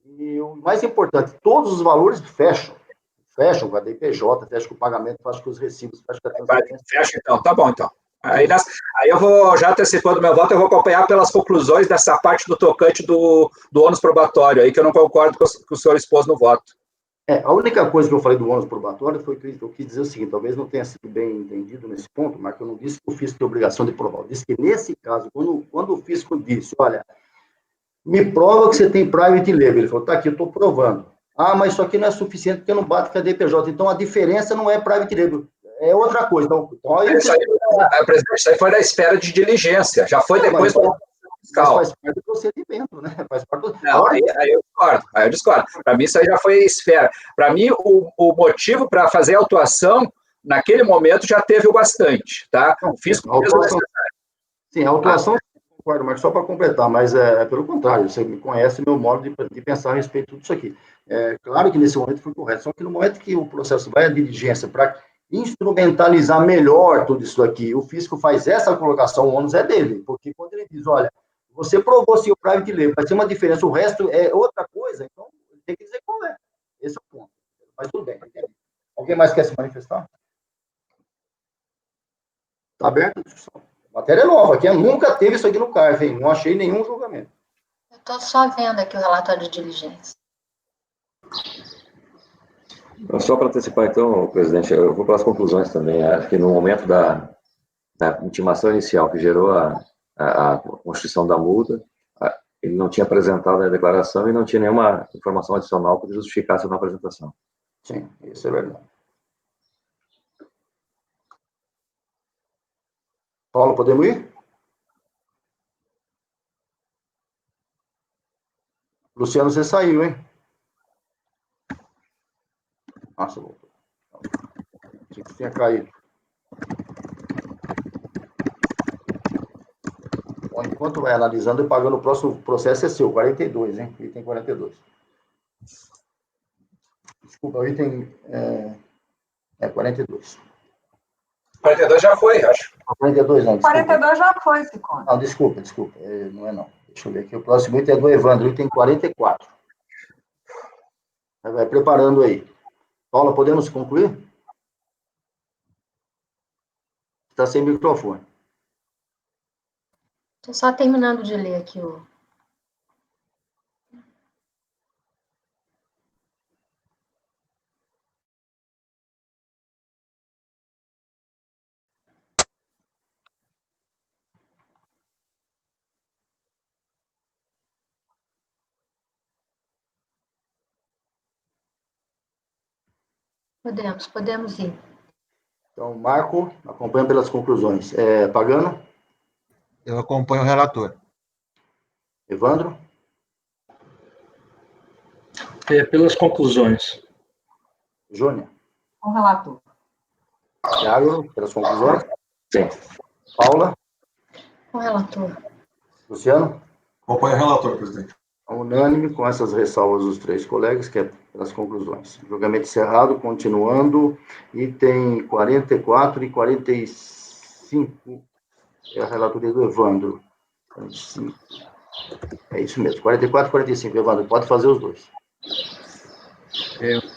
E o mais importante, todos os valores fecham com a DPJ, fecham com o pagamento, fecham com os recibos, fecham com a transferência. Fecha então, tá bom então. Aí eu vou, já antecipando meu voto, eu vou acompanhar pelas conclusões dessa parte do tocante do ônus probatório, aí que eu não concordo com o que o senhor expôs no voto. A única coisa que eu falei do ônus probatório foi que eu quis dizer o seguinte, talvez não tenha sido bem entendido nesse ponto, mas eu não disse que o fisco tem obrigação de provar. Eu disse que, nesse caso, quando o fisco disse, olha, me prova que você tem private label, ele falou, tá aqui, eu estou provando. Mas isso aqui não é suficiente porque não bate com a DPJ, então a diferença não é private label, é outra coisa. Então isso aí foi na esfera de diligência, já foi depois do fiscal. Mas faz parte do procedimento, né? Faz parte do... Não, aí eu discordo. Para mim, isso aí já foi esfera. Para mim, o motivo para fazer a autuação, naquele momento, já teve o bastante, tá? O fisco fez o necessário. Sim, a autuação, concordo, mas só para completar, mas pelo contrário, você me conhece meu modo de pensar a respeito de tudo isso aqui. Claro que nesse momento foi correto, só que no momento que o processo vai à diligência para instrumentalizar melhor tudo isso aqui, o fisco faz essa colocação, o ônus é dele, porque quando ele diz, olha, você provou se o private label, vai ser uma diferença, o resto é outra coisa, então ele tem que dizer qual é. Esse é o ponto. Mas tudo bem, entendi. Alguém mais quer se manifestar? Está aberta a discussão. Matéria nova, aqui nunca teve isso aqui no CARF, hein? Não achei nenhum julgamento. Eu estou só vendo aqui o relatório de diligência. Só para antecipar, então, presidente, eu vou para as conclusões também. Acho que no momento da intimação inicial que gerou a constituição da multa, ele não tinha apresentado a declaração e não tinha nenhuma informação adicional que justificasse a não apresentação. Sim, isso é verdade. Paulo, podemos ir? Luciano, você saiu, hein? Nossa, voltou. Achei que tinha caído. Bom, enquanto vai analisando e pagando, o próximo processo é seu, 42, hein? Item 42. Desculpa, o item 42. 42 já foi, acho. 42 não, desculpa. 42 já foi, Sicone. Não, desculpa. Não é não. Deixa eu ver aqui. O próximo item é do Evandro, item 44. Vai preparando aí. Paula, podemos concluir? Está sem microfone. Estou só terminando de ler aqui o... Podemos ir. Então, Marco, acompanha pelas conclusões. Pagano? Eu acompanho o relator. Evandro? Pelas conclusões. Júnior? Com o relator. Thiago, pelas conclusões? Sim. Paula? Com o relator. Luciano? Acompanho o relator, presidente. Unânime, com essas ressalvas dos três colegas, que é pelas conclusões. Julgamento encerrado, continuando. Item 44 e 45. É a relatoria do Evandro. 45. É isso mesmo, 44 e 45. Evandro, pode fazer os dois.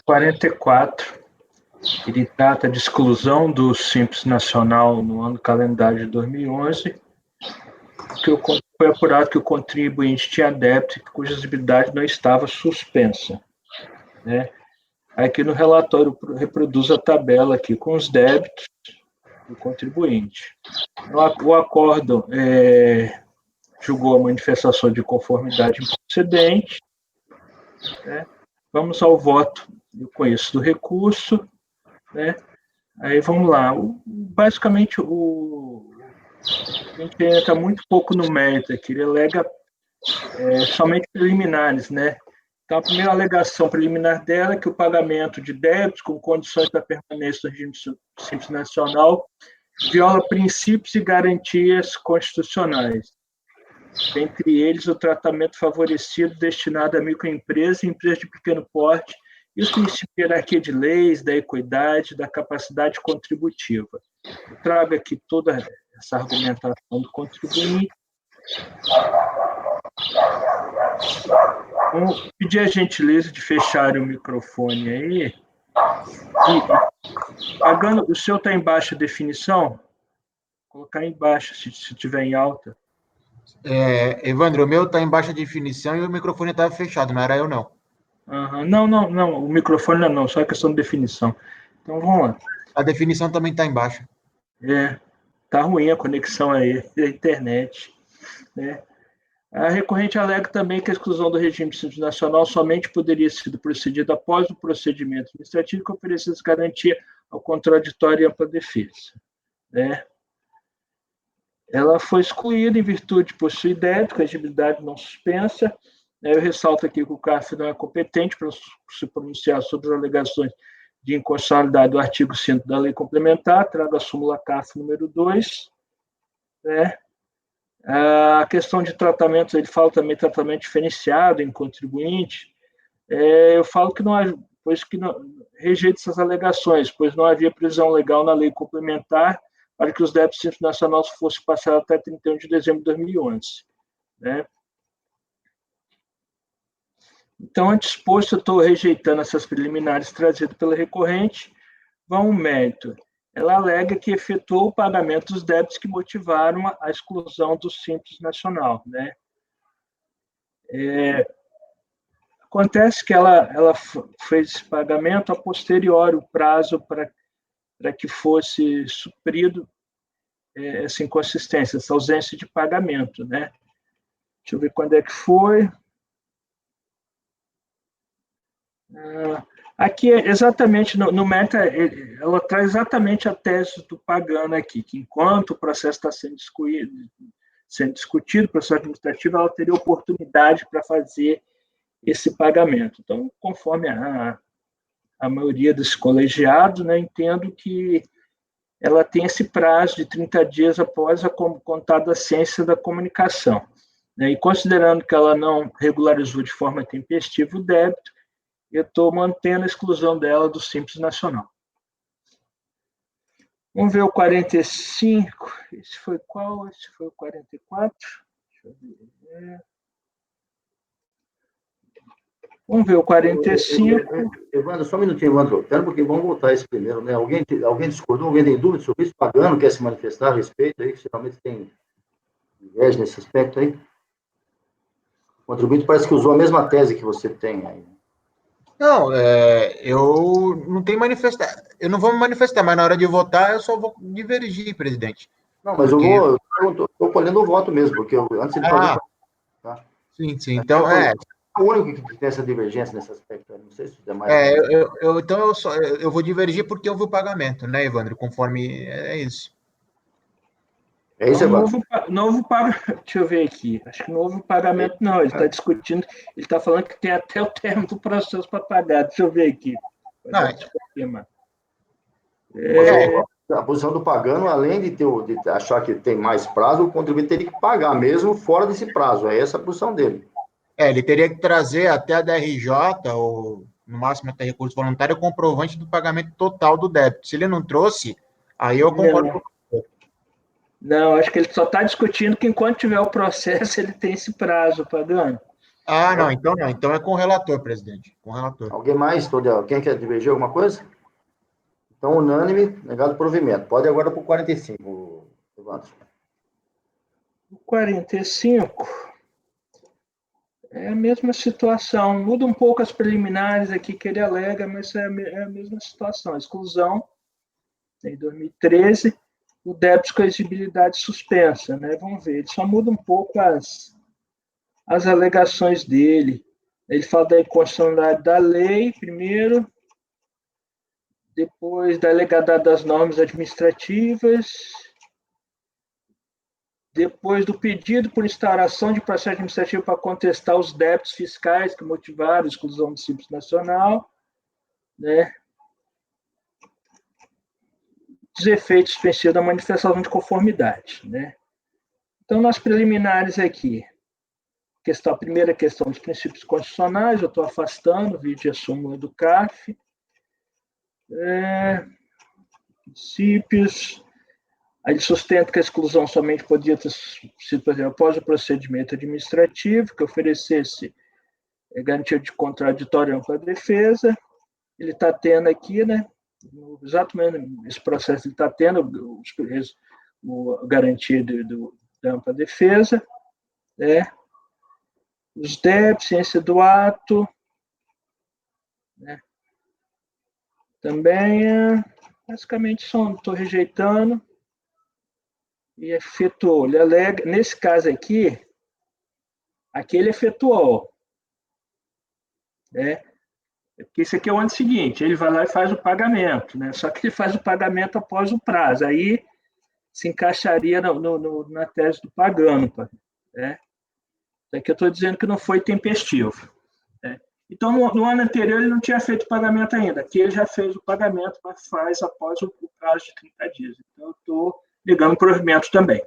44, ele trata de exclusão do Simples Nacional no ano calendário de 2011, que foi apurado que o contribuinte tinha débito cuja exigibilidade não estava suspensa. Né? Aqui no relatório reproduz a tabela aqui com os débitos do contribuinte. O acórdão julgou a manifestação de conformidade improcedente. Né? Vamos ao voto do conheço do recurso. Né? Aí vamos lá. Basicamente, a gente entra muito pouco no mérito aqui. Ele alega somente preliminares, né? Então, a primeira alegação preliminar dela é que o pagamento de débitos com condições da permanência do regime Simples Nacional viola princípios e garantias constitucionais. Dentre eles, o tratamento favorecido destinado a microempresas e empresas de pequeno porte e os princípios de hierarquia de leis, da equidade, da capacidade contributiva. Eu trago aqui toda essa argumentação do contribuinte. Vou pedir a gentileza de fechar o microfone aí. Pagando, o seu está em baixa definição? Vou colocar em baixa, se estiver em alta. Evandro, o meu está em baixa definição e o microfone estava fechado, não era eu, não. Uhum. Não, o microfone não, só a questão de definição. Então, vamos lá. A definição também está em baixa. Tá ruim a conexão aí, da internet. Né? A recorrente alega também que a exclusão do regime Simples Nacional somente poderia ser procedida após o procedimento administrativo que oferecesse garantia ao contraditório e ampla defesa. Né? Ela foi excluída em virtude de possuir débito, com exigibilidade não suspensa. Eu ressalto aqui que o CARF não é competente para se pronunciar sobre as alegações de inconstitucionalidade do artigo 5 da Lei Complementar, trago a súmula CARF número 2. Né? A questão de tratamentos, ele fala também tratamento diferenciado em contribuinte. Eu falo que não há, pois que não, rejeito essas alegações, pois não havia previsão legal na Lei Complementar para que os débitos Simples Nacionais fossem passados até 31 de dezembro de 2011. Né? Então, antes exposto, eu estou rejeitando essas preliminares trazidas pela recorrente. Vamos ao mérito. Ela alega que efetuou o pagamento dos débitos que motivaram a exclusão do Simples Nacional. Né? Acontece que ela fez esse pagamento a posteriori, o prazo para que fosse suprido essa inconsistência, essa ausência de pagamento. Né? Deixa eu ver quando é que foi. Aqui, exatamente, no meta, ela traz exatamente a tese do Pagano aqui, que enquanto o processo está sendo discutido, o processo administrativo, ela teria oportunidade para fazer esse pagamento. Então, conforme a maioria dos colegiados, né, entendo que ela tem esse prazo de 30 dias após a contada ciência da comunicação. Né, e considerando que ela não regularizou de forma tempestiva o débito, eu estou mantendo a exclusão dela do Simples Nacional. Vamos ver o 45. Esse foi qual? Esse foi o 44. Deixa eu ver. Vamos ver o 45. Evandro, só um minutinho, Evandro. Pera um pouquinho, vamos voltar esse primeiro, né? Alguém discordou? Alguém tem dúvida sobre isso? Pagano quer se manifestar a respeito aí, que geralmente tem inveja nesse aspecto aí? O contribuinte parece que usou a mesma tese que você tem aí. Não, eu não tenho manifestar. Eu não vou me manifestar, mas na hora de votar eu só vou divergir, presidente. Não, mas Porque... eu estou colhendo o voto mesmo, porque antes de fazer... Tá? Sim. Então, o único que tem essa divergência nesse aspecto, não sei se os demais... então eu vou divergir porque houve o pagamento, né, Evandro? Conforme é isso. É isso, Evandro. Novo pagamento, deixa eu ver aqui. Acho que novo pagamento não, ele está discutindo, ele está falando que tem até o termo do processo para pagar. Deixa eu ver aqui. A posição do Pagano, além de achar que tem mais prazo, o contribuinte teria que pagar mesmo fora desse prazo. É essa a posição dele. Ele teria que trazer até a DRJ, ou no máximo até recurso voluntário, o comprovante do pagamento total do débito. Se ele não trouxe, aí eu concordo com você. Não, acho que ele só está discutindo que enquanto tiver o processo, ele tem esse prazo, Pagano. Não, então não. Então é com o relator, presidente. Com o relator. Alguém mais? Quem quer divergir alguma coisa? Então, unânime, negado provimento. Pode agora para o 45, Evandro. O 45 é a mesma situação. Muda um pouco as preliminares aqui que ele alega, mas é a mesma situação. A exclusão, em 2013, o débito com exigibilidade suspensa. Né? Vamos ver, ele só muda um pouco as alegações dele. Ele fala da inconstitucionalidade da lei, primeiro, depois da legalidade das normas administrativas, depois do pedido por instauração de processo administrativo para contestar os débitos fiscais que motivaram a exclusão do Simples Nacional, né? Os efeitos suspensivos da manifestação de conformidade, né? Então, nas preliminares aqui, a primeira questão dos princípios constitucionais, eu estou afastando, vídeo a súmula do CARF, princípios. Aí ele sustenta que a exclusão somente podia ter sido, por exemplo, após o procedimento administrativo, que oferecesse garantia de contraditório para a defesa. Ele está tendo aqui, né? Exatamente esse processo ele está tendo a garantia da ampla defesa, né? Os débitos, ciência do ato, né? Também, basicamente, estou rejeitando. E efetuou. Ele alega, nesse caso aqui ele efetuou. Né? Porque isso aqui é o ano seguinte, ele vai lá e faz o pagamento, né? Só que ele faz o pagamento após o prazo, aí se encaixaria na tese do Pagano. Né? Aqui eu estou dizendo que não foi tempestivo. Né? Então, no ano anterior, ele não tinha feito o pagamento ainda. Aqui ele já fez o pagamento, mas faz após o prazo de 30 dias. Então, eu estou negando provimento também.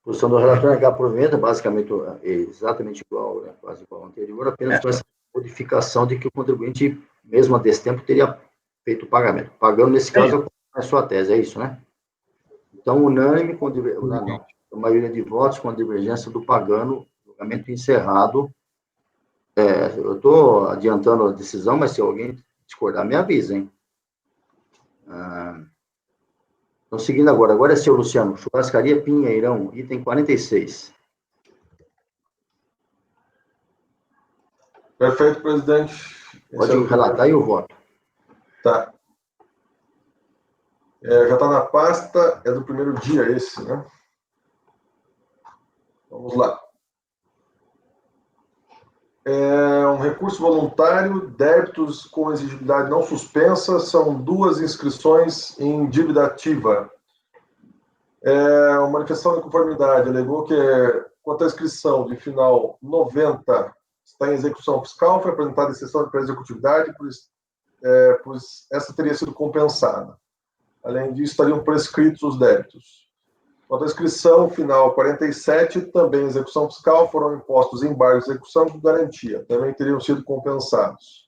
A posição do relator é negar provimento, basicamente exatamente igual, né, quase igual ao anterior, apenas com essa modificação de que o contribuinte, mesmo a desse tempo, teria feito o pagamento. Pagando, nesse caso, a sua tese, é isso, né? Então, unânime, a maioria de votos com a divergência do Pagano, julgamento encerrado. Eu estou adiantando a decisão, mas se alguém discordar, me avisa, hein? Então, seguindo agora é seu Luciano, Churrascaria Pinheirão, item 46. Perfeito, presidente. Pode relatar aí o voto. Tá. Já está na pasta, é do primeiro dia esse, né? Vamos lá. É um recurso voluntário, débitos com exigibilidade não suspensa, são 2 inscrições em dívida ativa. A manifestação de conformidade alegou que, quanto à inscrição de final 90, está em execução fiscal, foi apresentada exceção de executividade, pois essa teria sido compensada. Além disso, estariam prescritos os débitos. Quanto à inscrição final 47, também em execução fiscal, foram impostos embargos de execução com garantia, também teriam sido compensados.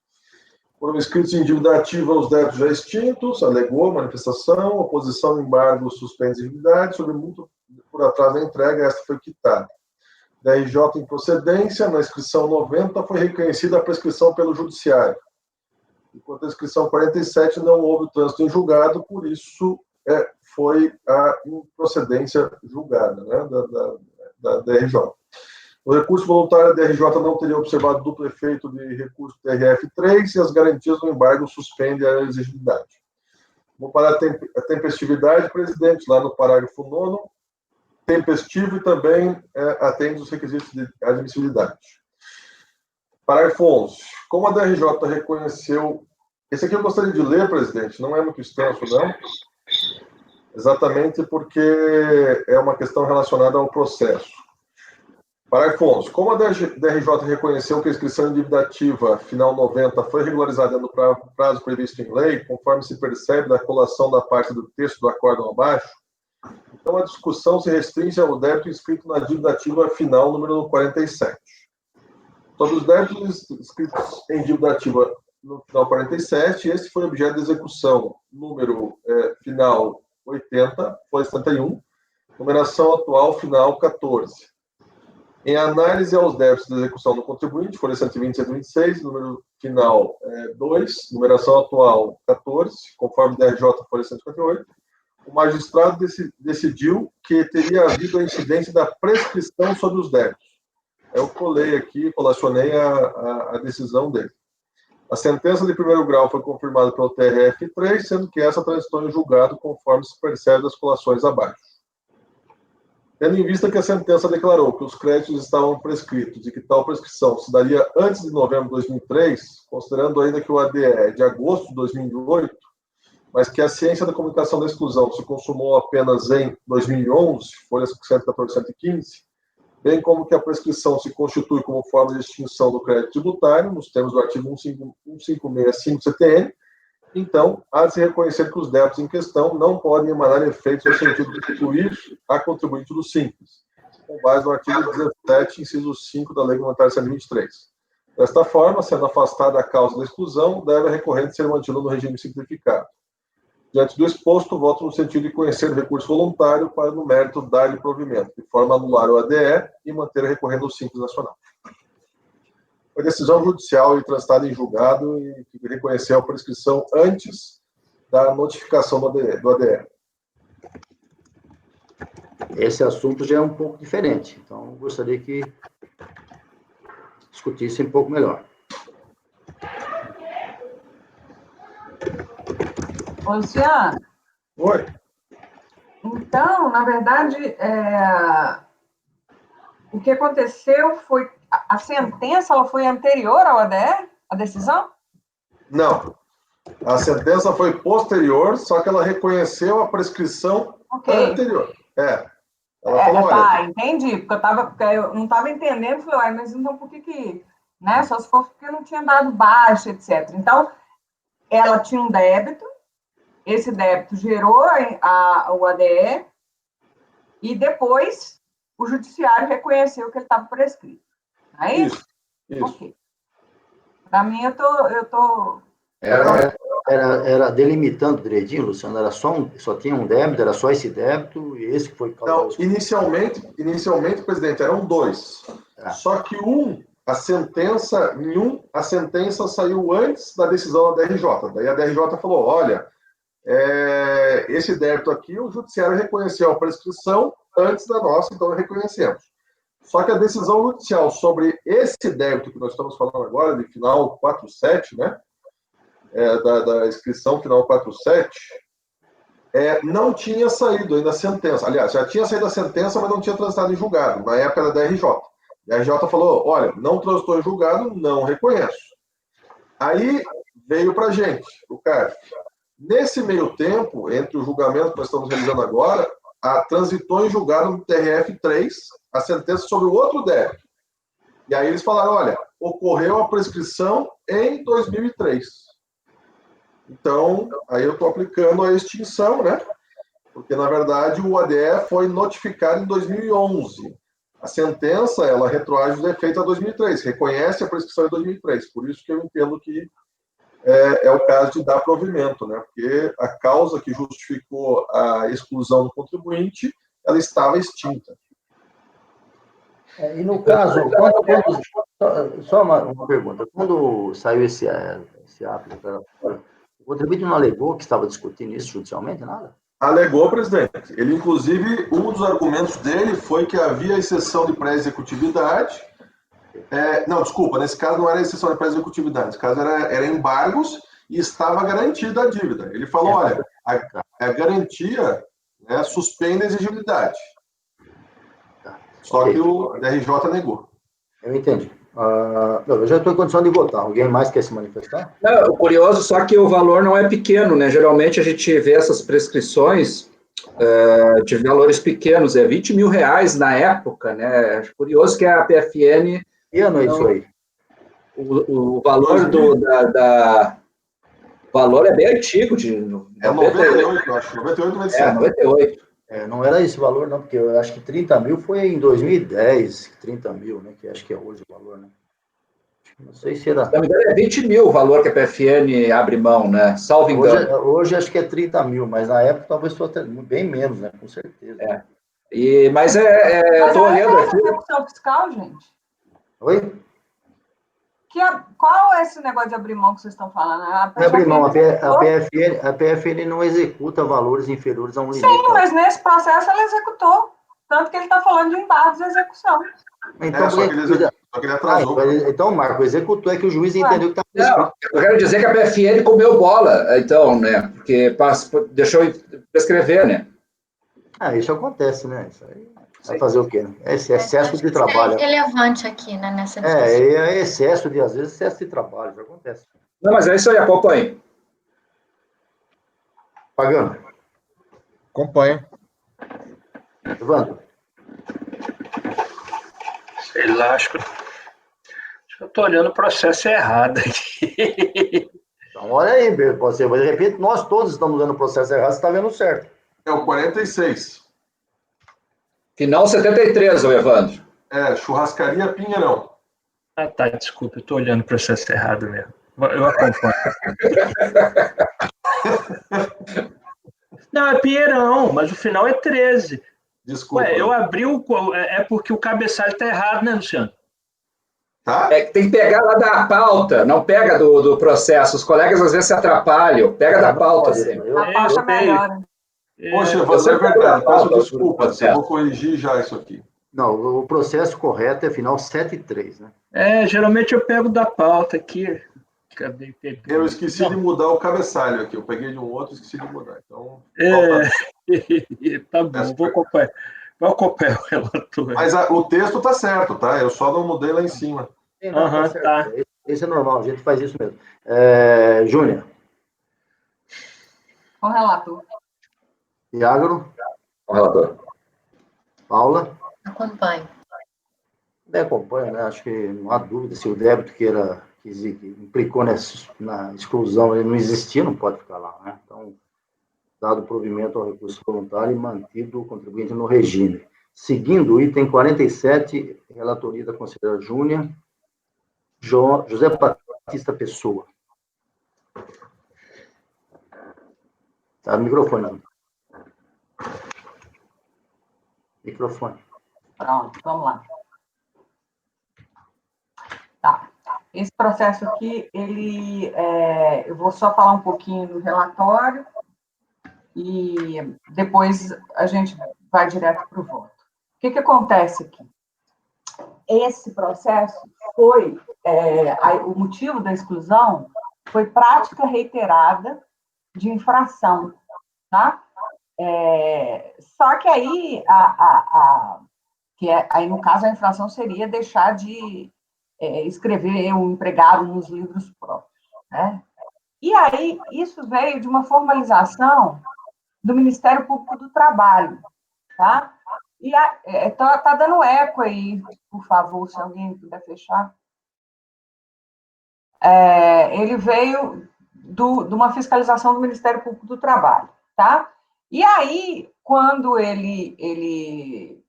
Foram inscritos em dívida ativa os débitos já extintos, alegou manifestação, oposição, embargo, suspende exigibilidade, sob multa por atraso da entrega, esta foi quitada. DRJ em procedência, na inscrição 90, foi reconhecida a prescrição pelo Judiciário. Enquanto a inscrição 47 não houve trânsito em julgado, por isso foi a improcedência julgada, né, da DRJ. O recurso voluntário da DRJ não teria observado duplo efeito de recurso TRF3 e as garantias do embargo suspendem a exigibilidade. Vou para a tempestividade, presidente, lá no parágrafo 9º, tempestivo e também atende os requisitos de admissibilidade. Parágrafo 11. Como a DRJ reconheceu... Esse aqui eu gostaria de ler, presidente, não é muito extenso, não. Exatamente porque é uma questão relacionada ao processo. Parágrafo 11. Como a DRJ reconheceu que a inscrição em dívida ativa final 90 foi regularizada no prazo previsto em lei, conforme se percebe da colação da parte do texto do acórdão abaixo, então a discussão se restringe ao débito inscrito na dívida ativa final número 47. Sobre os débitos inscritos em dívida ativa no final 47, esse foi objeto de execução número final 80, foi 71, numeração atual final 14. Em análise aos débitos de execução do contribuinte, folha 120 e 126, número final 2, numeração atual 14, conforme DRJ, folha 158, o magistrado decidiu que teria havido a incidência da prescrição sobre os débitos. Eu colei aqui, colacionei a decisão dele. A sentença de primeiro grau foi confirmada pelo TRF3, sendo que essa transitou em julgado conforme se percebe das colações abaixo. Tendo em vista que a sentença declarou que os créditos estavam prescritos e que tal prescrição se daria antes de novembro de 2003, considerando ainda que o ADE é de agosto de 2008, mas que a ciência da comunicação da exclusão se consumou apenas em 2011, folha 114 e 115, bem como que a prescrição se constitui como forma de extinção do crédito tributário, nos termos do artigo 1565 CTN, então, há de se reconhecer que os débitos em questão não podem emanar efeitos no sentido de restituir a contribuinte do Simples, com base no artigo 17, inciso 5 da Lei Complementar 123. Desta forma, sendo afastada a causa da exclusão, deve a recorrente ser mantida no regime simplificado. Diante do exposto, voto no sentido de conhecer o recurso voluntário para, no mérito, dar-lhe provimento, de forma a anular o ADE e manter a recorrente do Simples Nacional. Foi decisão judicial e transitada em julgado e que reconheceu a prescrição antes da notificação do ADE. Esse assunto já é um pouco diferente, então gostaria que discutisse um pouco melhor. Ô, Luciano. Oi. Então, na verdade, o que aconteceu foi a sentença, ela foi anterior ao ADE, a decisão? Não. A sentença foi posterior, só que ela reconheceu a prescrição anterior. Ela falou, tá, entendi, porque eu não estava entendendo, falei, mas então por que, né, só se for porque não tinha dado baixa, etc. Então, ela tinha um débito, esse débito gerou o ADE, e depois o judiciário reconheceu que ele estava prescrito. Não é isso? Isso. Ok. Para mim, eu tô... Era delimitando direitinho, Luciano? Só tinha um débito, era só esse débito, e esse que foi causado? Não, inicialmente, presidente, eram 2. Só que a sentença saiu antes da decisão da DRJ. Daí a DRJ falou, olha, esse débito aqui, o judiciário reconheceu a prescrição antes da nossa, então reconhecemos. Só que a decisão judicial sobre esse débito que nós estamos falando agora, de final 47, né, da inscrição final 47, não tinha saído ainda a sentença. Aliás, já tinha saído a sentença, mas não tinha transitado em julgado, na época da DRJ. E a RJ falou, olha, não transitou em julgado, não reconheço. Aí veio para a gente, o CARF. Nesse meio tempo, entre o julgamento que nós estamos realizando agora, transitou em julgado no TRF3 a sentença sobre o outro débito. E aí eles falaram, olha, ocorreu a prescrição em 2003. Então, aí eu estou aplicando a extinção, né? Porque, na verdade, o ADE foi notificado em 2011. A sentença, ela retroage os efeitos a 2003, reconhece a prescrição em 2003. Por isso que eu entendo que é o caso de dar provimento, né? Porque a causa que justificou a exclusão do contribuinte, ela estava extinta. E no caso, só uma pergunta, quando saiu esse ato, o contribuinte não alegou que estava discutindo isso judicialmente, nada? Alegou, presidente. Ele, inclusive, um dos argumentos dele foi que havia exceção de pré-executividade. Não, desculpa, nesse caso não era exceção de pré-executividade, nesse caso era embargos e estava garantida a dívida. Ele falou, olha, a garantia, né, suspende a exigibilidade. Só que o DRJ negou. Eu entendi. Eu já estou em condição de votar. Alguém mais quer se manifestar? Não, o curioso só que o valor não é pequeno, né? Geralmente a gente vê essas prescrições de valores pequenos, é 20 mil reais na época, né? É curioso que a PFN... Que ano é isso aí? O valor o valor é bem antigo, de 98, eu acho. 98, 97. 98. Não era esse valor, não, porque eu acho que 30 mil foi em 2010, 30 mil, né? Que acho que é hoje o valor, né? Não sei se era... Se não me engano, é 20 mil o valor que a PFN abre mão, né? Salvo engano. Hoje acho que é 30 mil, mas na época talvez fosse bem menos, né? Com certeza. Mas estou olhando aqui... execução fiscal, gente? Oi? Qual é esse negócio de abrir mão que vocês estão falando? Abrir mão, a PFN não executa valores inferiores a um limite. Sim, mas nesse processo ela executou. Tanto que ele está falando de embargos de execução. Então, só que ele atrasou. Então, Marco, executou, é que o juiz entendeu que está... Não, eu quero dizer que a PFN comeu bola, então, né? Porque deixou prescrever, né? Isso acontece, né? Isso aí vai fazer o quê? É esse excesso de trabalho. É relevante aqui, né, nessa discussão. É excesso de, às vezes, excesso de trabalho, isso acontece. Não, mas é isso aí, acompanhe. Pagano. Acompanho. Evandro. Sei lá, acho que eu estou olhando o processo errado aqui. Então, olha aí, você, de repente, nós todos estamos dando o processo errado, você está vendo certo. É o 46. Final 73, Evandro. Churrascaria Pinheirão. Ah, tá, desculpa, eu estou olhando o processo errado mesmo. Eu acompanho. Não, é Pinheirão, mas o final é 13. Desculpa. Eu abri é porque o cabeçalho está errado, né, Luciano? Tá? Tem que pegar lá da pauta, não pega do processo. Os colegas às vezes se atrapalham. Pega da pauta. A pauta melhora. Poxa, Evandro, é verdade. Peço desculpas, eu vou corrigir já isso aqui. Não, o processo correto é final 7.3, né? Geralmente eu pego da pauta aqui. Eu esqueci de mudar o cabeçalho aqui. Eu peguei de um outro e esqueci de mudar. Então, tá bom, vou acompanhar o relator. Mas o texto tá certo, tá? Eu só não mudei lá em cima. Tá. Isso é normal, a gente faz isso mesmo. Júnior. Com o relator. Iago. Com o relator. Paula. Acompanho. Acompanho, né? Acho que não há dúvida se o débito que implicou na exclusão, ele não existia, não pode ficar lá, né? Então, dado o provimento ao recurso voluntário e mantido o contribuinte no regime. Seguindo o item 47, relatoria da conselheira Júnior, José Batista Pessoa. Tá no microfone. Microfone. Pronto, vamos lá. Tá. Esse processo aqui, eu vou só falar um pouquinho do relatório e depois a gente vai direto para o voto. O que acontece aqui? Esse processo foi, o motivo da exclusão foi prática reiterada de infração, tá? Só que aí, aí, no caso, a infração seria deixar de escrever o empregado nos livros próprios, né? E aí, isso veio de uma formalização do Ministério Público do Trabalho, tá? E tá dando eco aí, por favor, se alguém puder fechar. Ele veio de uma fiscalização do Ministério Público do Trabalho, tá? E aí, quando ele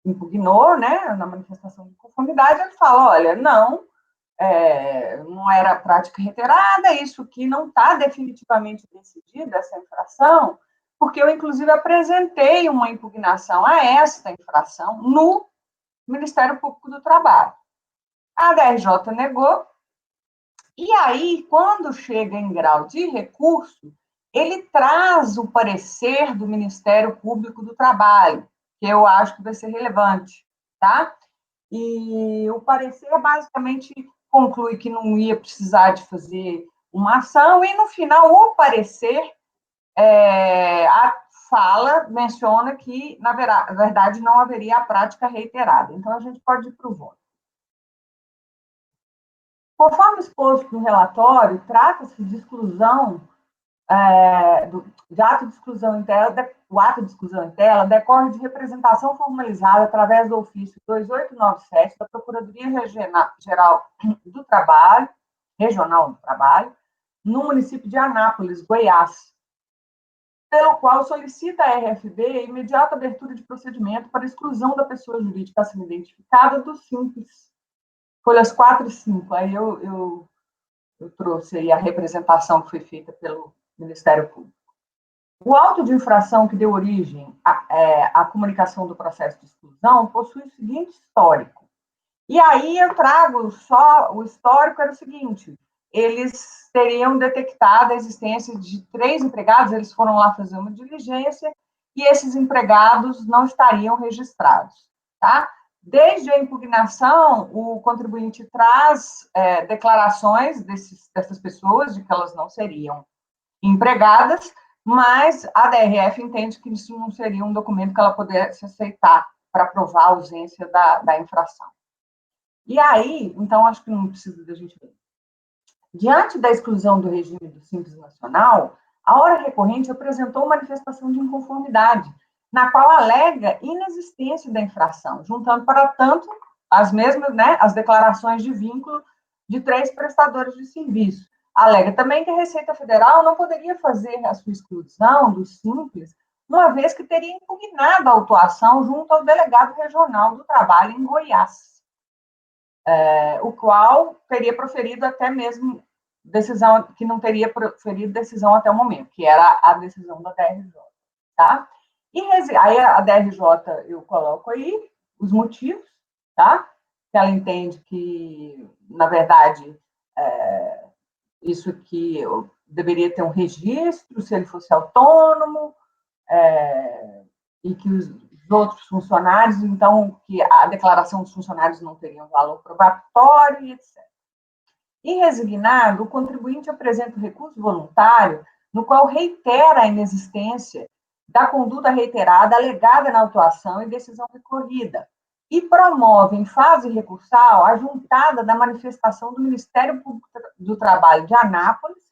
impugnou, né, na manifestação de conformidade, ele fala, olha, não era prática reiterada, isso que não está definitivamente decidido, essa infração, porque eu, inclusive, apresentei uma impugnação a esta infração no Ministério Público do Trabalho. A DRJ negou, e aí, quando chega em grau de recurso, ele traz o parecer do Ministério Público do Trabalho, que eu acho que vai ser relevante, tá? E o parecer, basicamente, conclui que não ia precisar de fazer uma ação, e, no final, o parecer menciona que, na verdade, não haveria a prática reiterada. Então, a gente pode ir para o voto. Conforme exposto no relatório, trata-se de exclusão, de ato de exclusão em tela. O ato de exclusão em tela decorre de representação formalizada através do ofício 2897 da Procuradoria Geral do Trabalho, Regional do Trabalho, no município de Anápolis, Goiás, pelo qual solicita a RFB a imediata abertura de procedimento para exclusão da pessoa jurídica assim identificada do Simples, folhas 4 e 5. Aí eu trouxe aí a representação que foi feita pelo Ministério Público. O auto de infração que deu origem à comunicação do processo de exclusão possui o seguinte histórico. E aí eu trago só o histórico, era o seguinte, eles teriam detectado a existência de 3 empregados, eles foram lá fazer uma diligência, e esses empregados não estariam registrados, tá? Desde a impugnação, o contribuinte traz declarações dessas pessoas de que elas não seriam empregadas, mas a DRF entende que isso não seria um documento que ela pudesse aceitar para provar a ausência da infração. E aí, então, acho que não precisa da gente ver. Diante da exclusão do regime do Simples Nacional, a hora recorrente apresentou manifestação de inconformidade, na qual alega inexistência da infração, juntando, para tanto, as mesmas, né, as declarações de vínculo de 3 prestadores de serviço. Alega também que a Receita Federal não poderia fazer a sua exclusão do Simples, uma vez que teria impugnado a autuação junto ao delegado regional do trabalho em Goiás, o qual teria proferido até mesmo decisão, que não teria proferido decisão até o momento, que era a decisão da DRJ, tá? E aí a DRJ, eu coloco aí os motivos, tá? Que ela entende que, na verdade, isso aqui deveria ter um registro, se ele fosse autônomo, e que os outros funcionários, então, que a declaração dos funcionários não teria um valor probatório, e etc. Em resignado, o contribuinte apresenta o recurso voluntário, no qual reitera a inexistência da conduta reiterada alegada na autuação e decisão recorrida, e promove, em fase recursal, a juntada da manifestação do Ministério Público do Trabalho de Anápolis,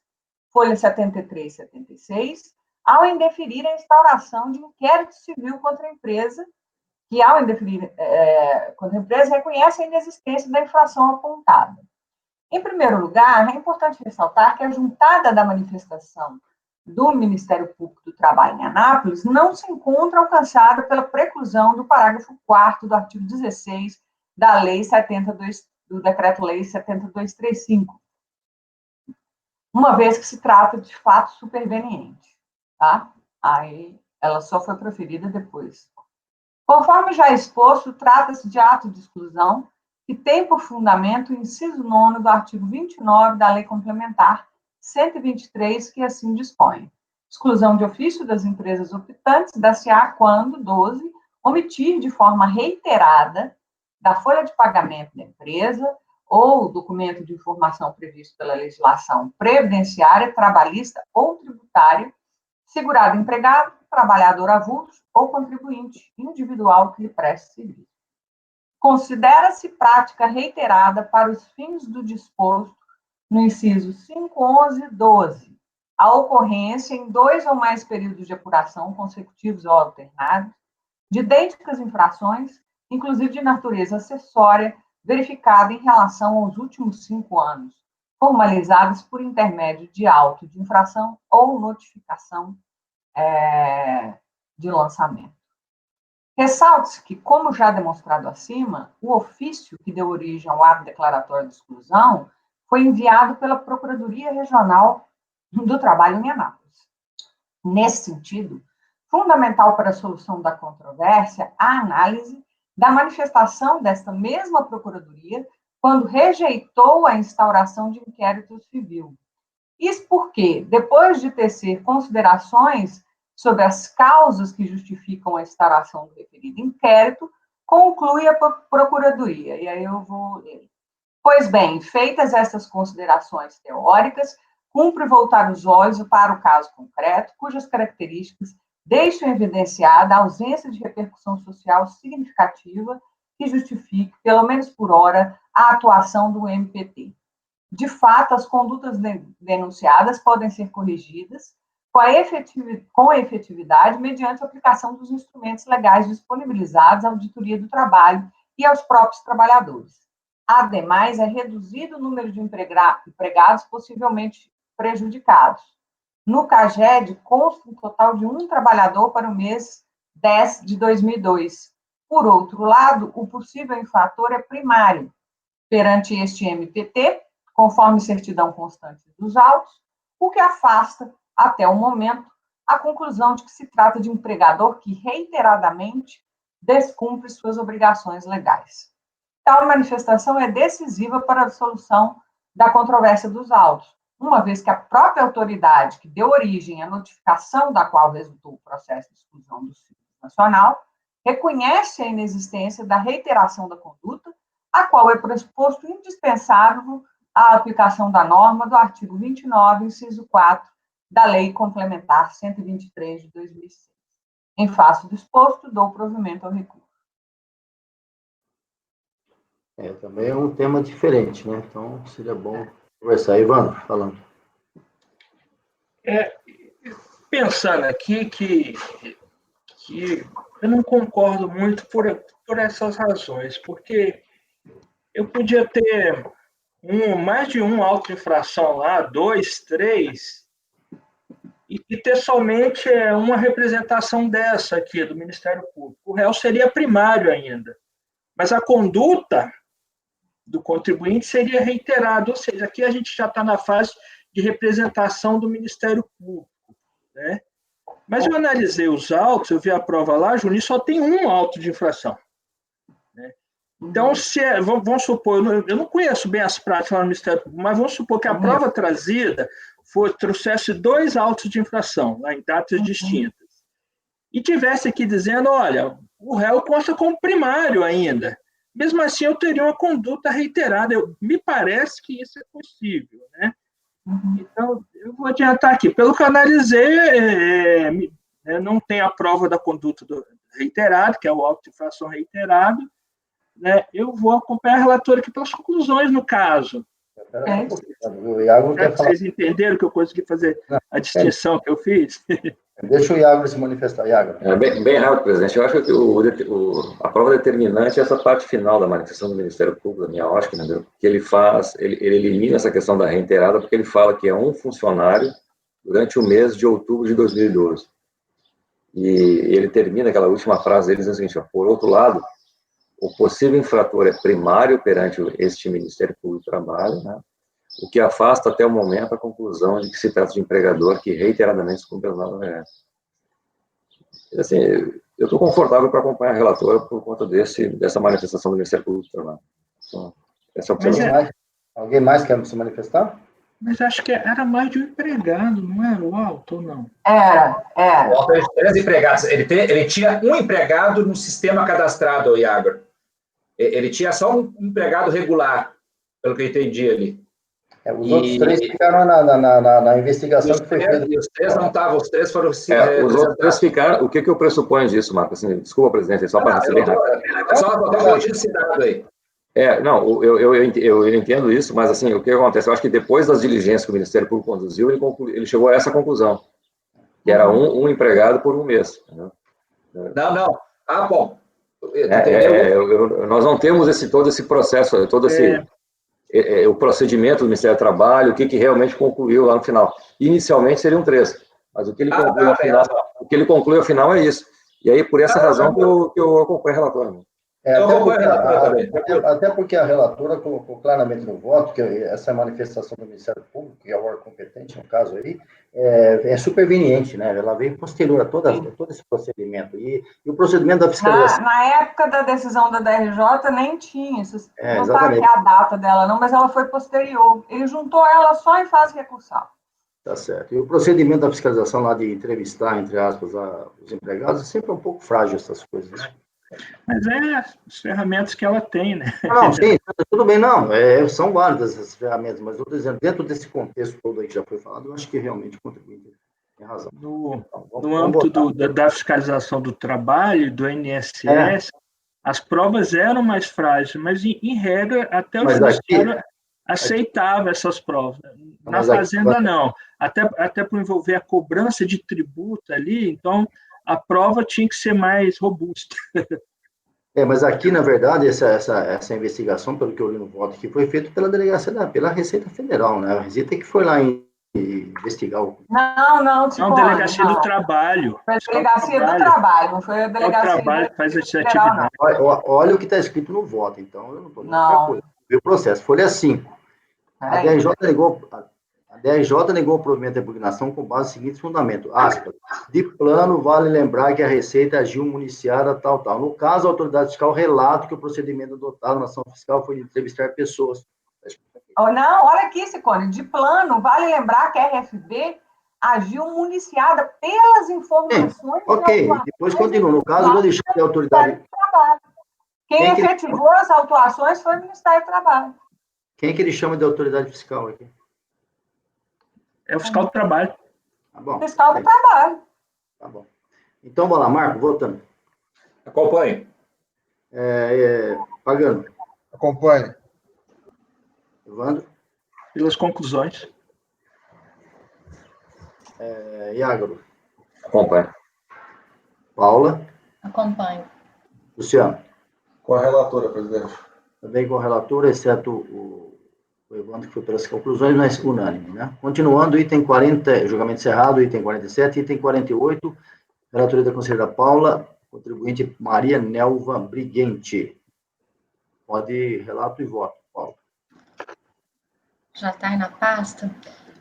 folha 73 e 76, ao indeferir a instauração de inquérito civil contra a empresa, que, ao indeferir contra a empresa, reconhece a inexistência da infração apontada. Em primeiro lugar, é importante ressaltar que a juntada da manifestação do Ministério Público do Trabalho em Anápolis não se encontra alcançada pela preclusão do parágrafo 4º do artigo 16 da Lei 72, do Decreto-Lei 7235, uma vez que se trata de fato superveniente, tá? Aí ela só foi proferida depois. Conforme já exposto, trata-se de ato de exclusão que tem por fundamento o inciso 9º do artigo 29 da Lei Complementar 123, que assim dispõe. Exclusão de ofício das empresas optantes dar-se-á quando, 12, omitir de forma reiterada da folha de pagamento da empresa ou documento de informação previsto pela legislação previdenciária, trabalhista ou tributária, segurado empregado trabalhador avulso ou contribuinte individual que lhe preste serviço. Considera-se prática reiterada para os fins do disposto no inciso 5, 11 e 12, a ocorrência em 2 ou mais períodos de apuração consecutivos ou alternados de idênticas infrações, inclusive de natureza acessória, verificada em relação aos últimos 5 anos, formalizadas por intermédio de auto de infração ou notificação de lançamento. Ressalte-se que, como já demonstrado acima, o ofício que deu origem ao ato declaratório de exclusão foi enviado pela Procuradoria Regional do Trabalho em Anápolis. Nesse sentido, fundamental para a solução da controvérsia a análise da manifestação desta mesma Procuradoria quando rejeitou a instauração de inquérito civil. Isso porque, depois de tecer considerações sobre as causas que justificam a instauração do referido inquérito, conclui a Procuradoria, e aí eu vou ler. Pois bem, feitas essas considerações teóricas, cumpre voltar os olhos para o caso concreto, cujas características deixam evidenciada a ausência de repercussão social significativa que justifique, pelo menos por hora, a atuação do MPT. De fato, as condutas denunciadas podem ser corrigidas com efetividade mediante a aplicação dos instrumentos legais disponibilizados à auditoria do trabalho e aos próprios trabalhadores. Ademais, é reduzido o número de empregados possivelmente prejudicados. No CAGED, consta um total de 1 trabalhador para o mês 10 de 2002. Por outro lado, o possível infrator é primário perante este MPT, conforme certidão constante dos autos, o que afasta, até o momento, a conclusão de que se trata de um empregador que reiteradamente descumpre suas obrigações legais. Tal manifestação é decisiva para a solução da controvérsia dos autos, uma vez que a própria autoridade que deu origem à notificação da qual resultou o processo de exclusão do Simples Nacional reconhece a inexistência da reiteração da conduta, a qual é pressuposto indispensável à aplicação da norma do artigo 29, inciso 4, da Lei Complementar 123 de 2006. Em face do exposto, dou provimento ao recurso. Também é um tema diferente, né? Então, seria bom conversar. Ivandro, falando. Pensando aqui que eu não concordo muito por essas razões, porque eu podia ter mais de um auto de infração lá, 2, 3, e ter somente uma representação dessa aqui do Ministério Público. O réu seria primário ainda, mas a conduta do contribuinte seria reiterada, ou seja, aqui a gente já está na fase de representação do Ministério Público, né? Mas eu analisei os autos, eu vi a prova lá, Juninho, só tem um auto de infração, né? Então, vamos supor, eu não conheço bem as práticas lá no Ministério Público, mas vamos supor que a prova trazida trouxesse 2 autos de infração, lá em datas distintas, e tivesse aqui dizendo, olha, o réu consta como primário ainda. Mesmo assim, eu teria uma conduta reiterada. Me parece que isso é possível, né? Então, eu vou adiantar aqui. Pelo que eu analisei, não tem a prova da conduta reiterada, que é o auto de infração reiterado, né? Eu vou acompanhar a relatora aqui pelas conclusões no caso. O Iago quer falar. Vocês entenderam que eu consegui fazer a distinção que eu fiz? Deixa o Iago se manifestar. Iago. Bem rápido, presidente. Eu acho que a prova determinante é essa parte final da manifestação do Ministério Público, da minha ótica, né, que ele elimina essa questão da reiterada, porque ele fala que é um funcionário durante o mês de outubro de 2012. E ele termina aquela última frase dele dizendo o seguinte, por outro lado, o possível infrator é primário perante este Ministério Público do Trabalho, né, o que afasta até o momento a conclusão de que se trata de empregador que reiteradamente descumpre as normas legais. Assim, eu estou confortável para acompanhar a relatora por conta dessa manifestação do Ministério Público do Trabalho. Então, essa observação. Alguém mais quer se manifestar? Mas acho que era mais de um empregado, não era o auto ou não? Era. O auto era de 3 empregados. Ele tinha um empregado no sistema cadastrado, Iago. Ele tinha só um empregado regular, pelo que eu entendi ali. Os outros 3 ficaram na investigação que foi feita. E os 3 não estavam, os 3 foram... Os outros 3 ficaram... O que eu pressuponho disso, Marcos? Assim, desculpa, presidente, só para ser rápido. Só corrigir esse dado aí. Não, eu entendo isso, mas assim, o que acontece? Eu acho que depois das diligências que o Ministério Público conduziu, ele chegou a essa conclusão, que era um empregado por um mês. Entendeu? Não. Bom. Nós não temos todo esse processo, o procedimento do Ministério do Trabalho, o que realmente concluiu lá no final. Inicialmente seriam 3, mas o que ele concluiu ao final é isso. E aí, por essa razão que eu acompanho a relatora. Até porque a relatora colocou claramente no voto que essa manifestação do Ministério Público, que é o órgão competente no caso aí, é superveniente, né? Ela veio posterior a todo esse procedimento. E o procedimento da fiscalização... Na época da decisão da DRJ, nem tinha isso. Não está aqui exatamente. a data dela, não, mas ela foi posterior. Ele juntou ela só em fase recursal. Tá certo. E o procedimento da fiscalização lá de entrevistar, entre aspas, os empregados, é sempre um pouco frágil essas coisas, né? Mas as ferramentas que ela tem, né? Não, sim, tudo bem, não. São válidas essas ferramentas, mas eu estou dizendo, dentro desse contexto todo aí que já foi falado, eu acho que realmente contribui. Tem razão. No âmbito da fiscalização do trabalho, do INSS, as provas eram mais frágeis, mas, em regra, até o judiciário aceitava essas provas. Na Fazenda, não. Até por envolver a cobrança de tributo ali, então... a prova tinha que ser mais robusta. Mas aqui, na verdade, essa investigação, pelo que eu li no voto, que foi feita pela delegacia, pela Receita Federal, né? A Receita que foi lá investigar o... Não, delegacia do trabalho. Foi a delegacia do trabalho, não foi a delegacia do trabalho que faz essa atividade. Olha o que está escrito no voto, então eu não estou dizendo outra coisa. O processo, folha 5. A DRJ negou o provimento da impugnação com base no seguinte fundamento, aspas, de plano, vale lembrar que a Receita agiu municiada, tal. No caso, a autoridade fiscal relata que o procedimento adotado na ação fiscal foi de entrevistar pessoas. Não, olha aqui, Ciccone, de plano, vale lembrar que a RFB agiu municiada pelas informações... Ok, depois continua. No caso, vou deixar que a autoridade... Quem efetivou as autuações foi o Ministério do Trabalho. Quem é que ele chama de autoridade fiscal aqui? É o fiscal do trabalho. Tá bom. Fiscal do trabalho. Tá bom. Então, vamos lá, Marco, voltando. Acompanhe. Pagano. Acompanhe. Evandro. Pelas conclusões. Iágaro. Acompanhe. Paula. Acompanho. Luciano. Com a relatora, presidente. Também com a relatora, exceto o Evandro, que foi pelas conclusões, mas unânime, né? Continuando, item 40, julgamento encerrado, item 47, item 48, relatoria da conselheira Paula, contribuinte Maria Nelva Briguente. Pode relato e voto, Paula. Já está aí na pasta?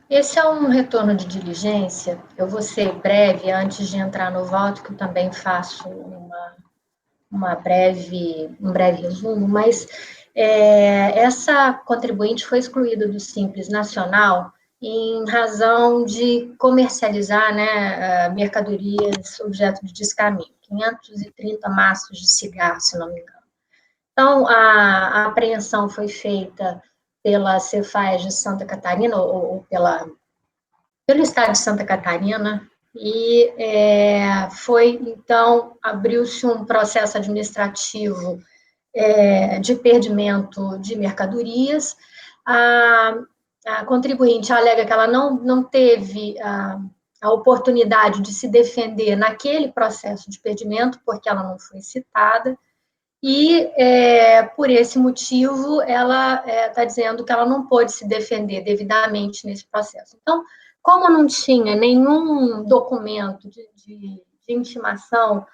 Esse é um retorno de diligência. Eu vou ser breve antes de entrar no voto, que eu também faço um breve resumo, mas essa contribuinte foi excluída do Simples Nacional em razão de comercializar, né, mercadorias objeto de descaminho, 530 maços de cigarro, se não me engano. Então, a apreensão foi feita pela Cefaes de Santa Catarina, ou pelo Estado de Santa Catarina, e então, abriu-se um processo administrativo de perdimento de mercadorias. A contribuinte alega que ela não teve a oportunidade de se defender naquele processo de perdimento, porque ela não foi citada, e, por esse motivo, ela está dizendo que ela não pôde se defender devidamente nesse processo. Então, como não tinha nenhum documento de intimação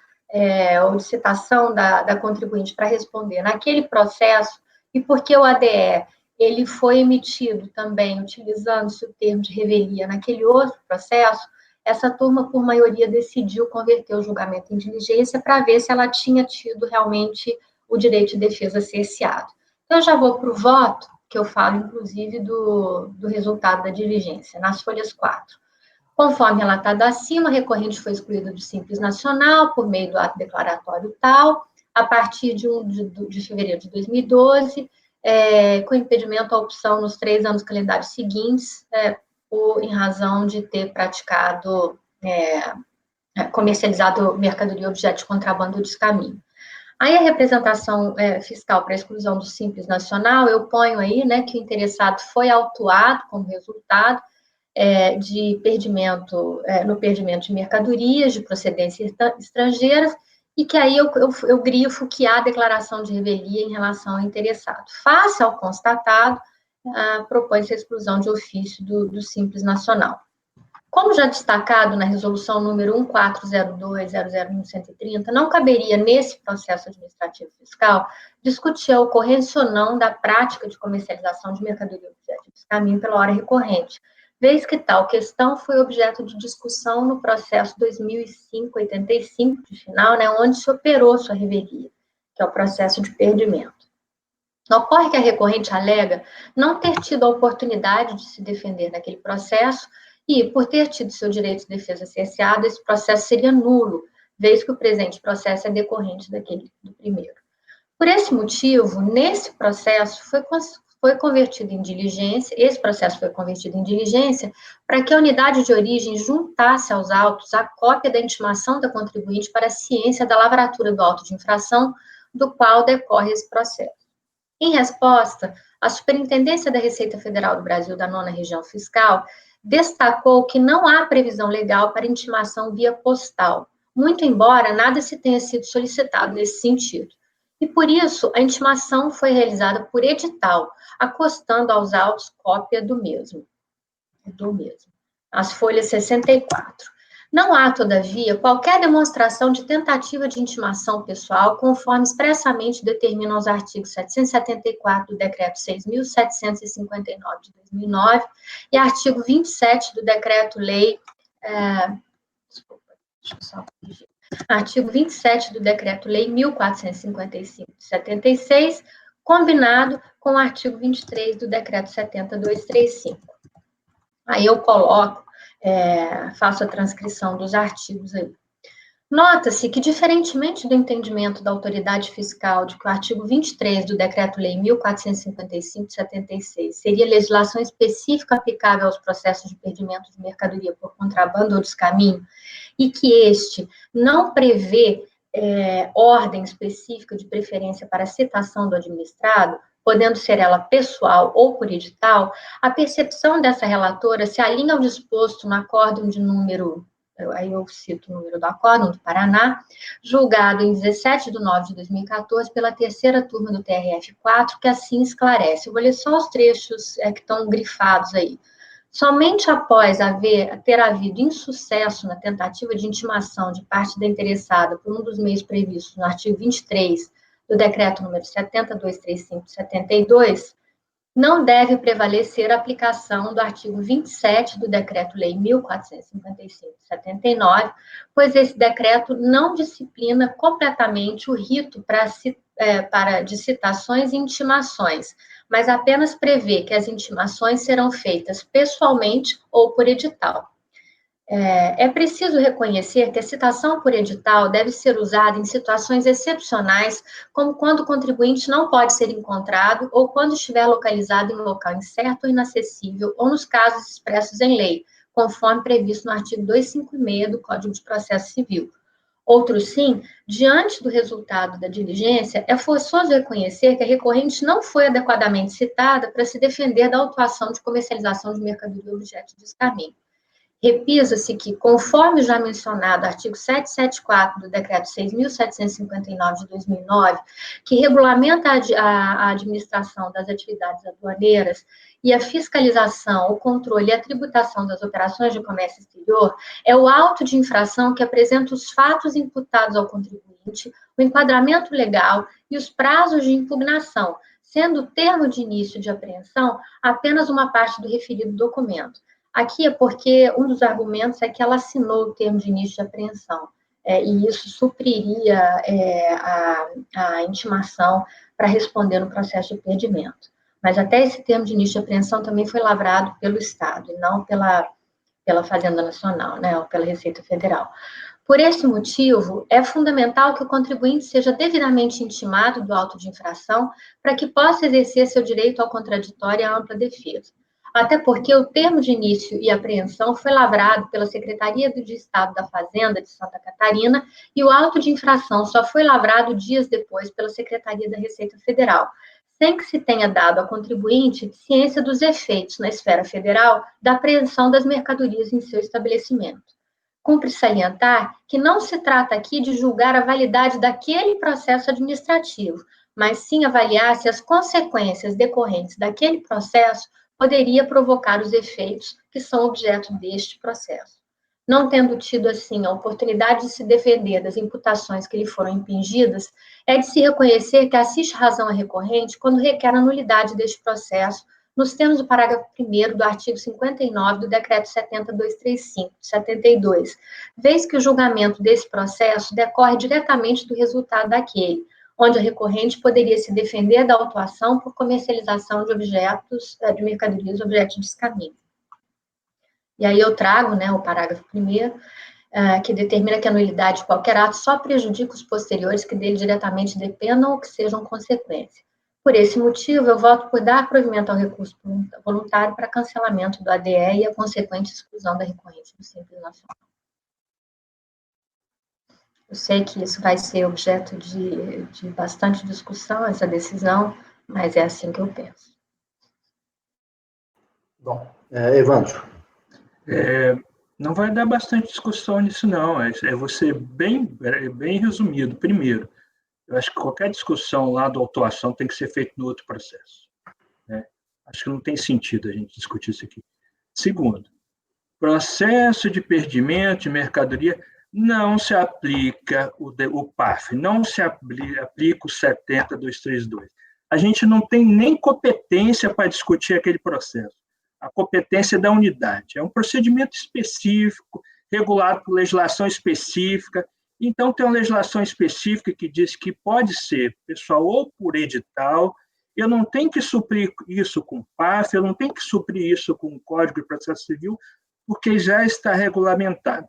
ou de citação da contribuinte para responder naquele processo, e porque o ADE ele foi emitido também utilizando-se o termo de revelia naquele outro processo, essa turma, por maioria, decidiu converter o julgamento em diligência para ver se ela tinha tido realmente o direito de defesa cerceado. Então, eu já vou para o voto, que eu falo, inclusive, do resultado da diligência, nas folhas 4. Conforme relatado acima, a recorrente foi excluída do Simples Nacional por meio do ato declaratório tal, a partir de 1 de fevereiro de 2012, com impedimento à opção nos 3 anos calendários seguintes, em razão de ter praticado, comercializado mercadoria objeto de contrabando ou descaminho. Aí a representação fiscal para a exclusão do Simples Nacional, eu ponho aí, né, que o interessado foi autuado como resultado de perdimento, no perdimento de mercadorias de procedência estrangeiras, e que aí eu grifo que há declaração de revelia em relação ao interessado. Face ao constatado, propõe-se a exclusão de ofício do Simples Nacional. Como já destacado na resolução número 1402/001/130, não caberia nesse processo administrativo fiscal discutir a ocorrência ou não da prática de comercialização de mercadoria objeto de descaminho pela hora recorrente, vez que tal questão foi objeto de discussão no processo 2005-85 de final, né, onde se operou sua revelia, que é o processo de perdimento. Ocorre que a recorrente alega não ter tido a oportunidade de se defender naquele processo e, por ter tido seu direito de defesa cerceado, esse processo seria nulo, vez que o presente processo é decorrente do primeiro. Por esse motivo, nesse processo foi convertido em diligência, esse processo foi convertido em diligência para que a unidade de origem juntasse aos autos a cópia da intimação da contribuinte para a ciência da lavratura do auto de infração, do qual decorre esse processo. Em resposta, a Superintendência da Receita Federal do Brasil, da 9ª Região Fiscal, destacou que não há previsão legal para intimação via postal, muito embora nada se tenha sido solicitado nesse sentido. E, por isso, a intimação foi realizada por edital, acostando aos autos cópia do mesmo. As folhas 64. Não há, todavia, qualquer demonstração de tentativa de intimação pessoal, conforme expressamente determinam os artigos 774 do Decreto 6.759 de 2009 e artigo 27 do Decreto-Lei... Artigo 27 do Decreto-Lei 1.455 de 76, combinado com o artigo 23 do Decreto 70.235. Aí eu coloco, faço a transcrição dos artigos aí. Nota-se que, diferentemente do entendimento da autoridade fiscal de que o artigo 23 do Decreto-Lei 1.455 de 76 seria legislação específica aplicável aos processos de perdimento de mercadoria por contrabando ou descaminho, e que este não prevê ordem específica de preferência para a citação do administrado, podendo ser ela pessoal ou por edital, a percepção dessa relatora se alinha ao disposto no acórdão de número, aí eu cito o número do acórdão do Paraná, julgado em 17 de novembro de 2014 pela 3ª turma do TRF4, que assim esclarece. Eu vou ler só os trechos que estão grifados aí. Somente após ter havido insucesso na tentativa de intimação de parte da interessada por um dos meios previstos no artigo 23 do Decreto número 70.235 de 72, não deve prevalecer a aplicação do artigo 27 do Decreto-Lei 1.455 de 79, pois esse decreto não disciplina completamente o rito de citações e intimações, mas apenas prevê que as intimações serão feitas pessoalmente ou por edital. É preciso reconhecer que a citação por edital deve ser usada em situações excepcionais, como quando o contribuinte não pode ser encontrado ou quando estiver localizado em local incerto ou inacessível, ou nos casos expressos em lei, conforme previsto no artigo 256 do Código de Processo Civil. Outro sim, diante do resultado da diligência, é forçoso reconhecer que a recorrente não foi adequadamente citada para se defender da autuação de comercialização de mercadoria objeto de descaminho. Repisa-se que, conforme já mencionado, artigo 774 do Decreto 6.759 de 2009, que regulamenta a administração das atividades aduaneiras e a fiscalização, o controle e a tributação das operações de comércio exterior, é o auto de infração que apresenta os fatos imputados ao contribuinte, o enquadramento legal e os prazos de impugnação, sendo o termo de início de apreensão apenas uma parte do referido documento. Aqui é porque um dos argumentos é que ela assinou o termo de início de apreensão, e isso supriria a intimação para responder no processo de perdimento. Mas até esse termo de início de apreensão também foi lavrado pelo Estado, e não pela Fazenda Nacional, né, ou pela Receita Federal. Por esse motivo, é fundamental que o contribuinte seja devidamente intimado do auto de infração para que possa exercer seu direito ao contraditório e à ampla defesa. Até porque o termo de início e apreensão foi lavrado pela Secretaria de Estado da Fazenda de Santa Catarina e o auto de infração só foi lavrado dias depois pela Secretaria da Receita Federal, sem que se tenha dado ao contribuinte ciência dos efeitos na esfera federal da apreensão das mercadorias em seu estabelecimento. Cumpre salientar que não se trata aqui de julgar a validade daquele processo administrativo, mas sim avaliar se as consequências decorrentes daquele processo poderia provocar os efeitos que são objeto deste processo. Não tendo tido, assim, a oportunidade de se defender das imputações que lhe foram impingidas, é de se reconhecer que assiste razão à recorrente quando requer a nulidade deste processo, nos termos do parágrafo 1º do artigo 59 do Decreto 70.235, de 72, vez que o julgamento desse processo decorre diretamente do resultado daquele, onde a recorrente poderia se defender da autuação por comercialização de objetos, de mercadorias, objetos de descaminho. E aí eu trago, né, o parágrafo 1º, que determina que a nulidade de qualquer ato só prejudica os posteriores que dele diretamente dependam ou que sejam consequência. Por esse motivo, eu voto por dar provimento ao recurso voluntário para cancelamento do ADE e a consequente exclusão da recorrência do Simples Nacional. Eu sei que isso vai ser objeto de bastante discussão, essa decisão, mas é assim que eu penso. Bom, Evandro. Não vai dar bastante discussão nisso, não. Você bem resumido. Primeiro, eu acho que qualquer discussão lá da autuação tem que ser feita no outro processo, né? Acho que não tem sentido a gente discutir isso aqui. Segundo, processo de perdimento de mercadoria não se aplica o PAF, não se aplica o 70.232. A gente não tem nem competência para discutir aquele processo. A competência é da unidade. É um procedimento específico, regulado por legislação específica. Então, tem uma legislação específica que diz que pode ser, pessoal, ou por edital, eu não tenho que suprir isso com PAF, eu não tenho que suprir isso com o Código de Processo Civil, porque já está regulamentado.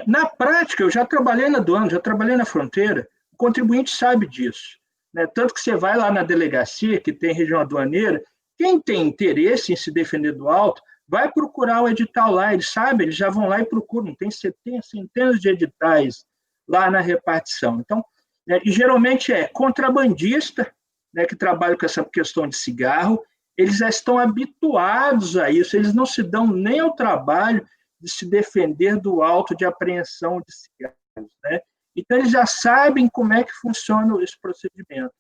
Na prática, eu já trabalhei na aduana, já trabalhei na fronteira, o contribuinte sabe disso, né? Tanto que você vai lá na delegacia, que tem região aduaneira, quem tem interesse em se defender do auto, vai procurar o edital lá, eles sabem, eles já vão lá e procuram, tem centenas de editais lá na repartição. Então, né, e geralmente é contrabandista, né, que trabalha com essa questão de cigarro, eles já estão habituados a isso, eles não se dão nem ao trabalho de se defender do auto de apreensão de cigarros, né? Então, eles já sabem como é que funciona esse procedimento.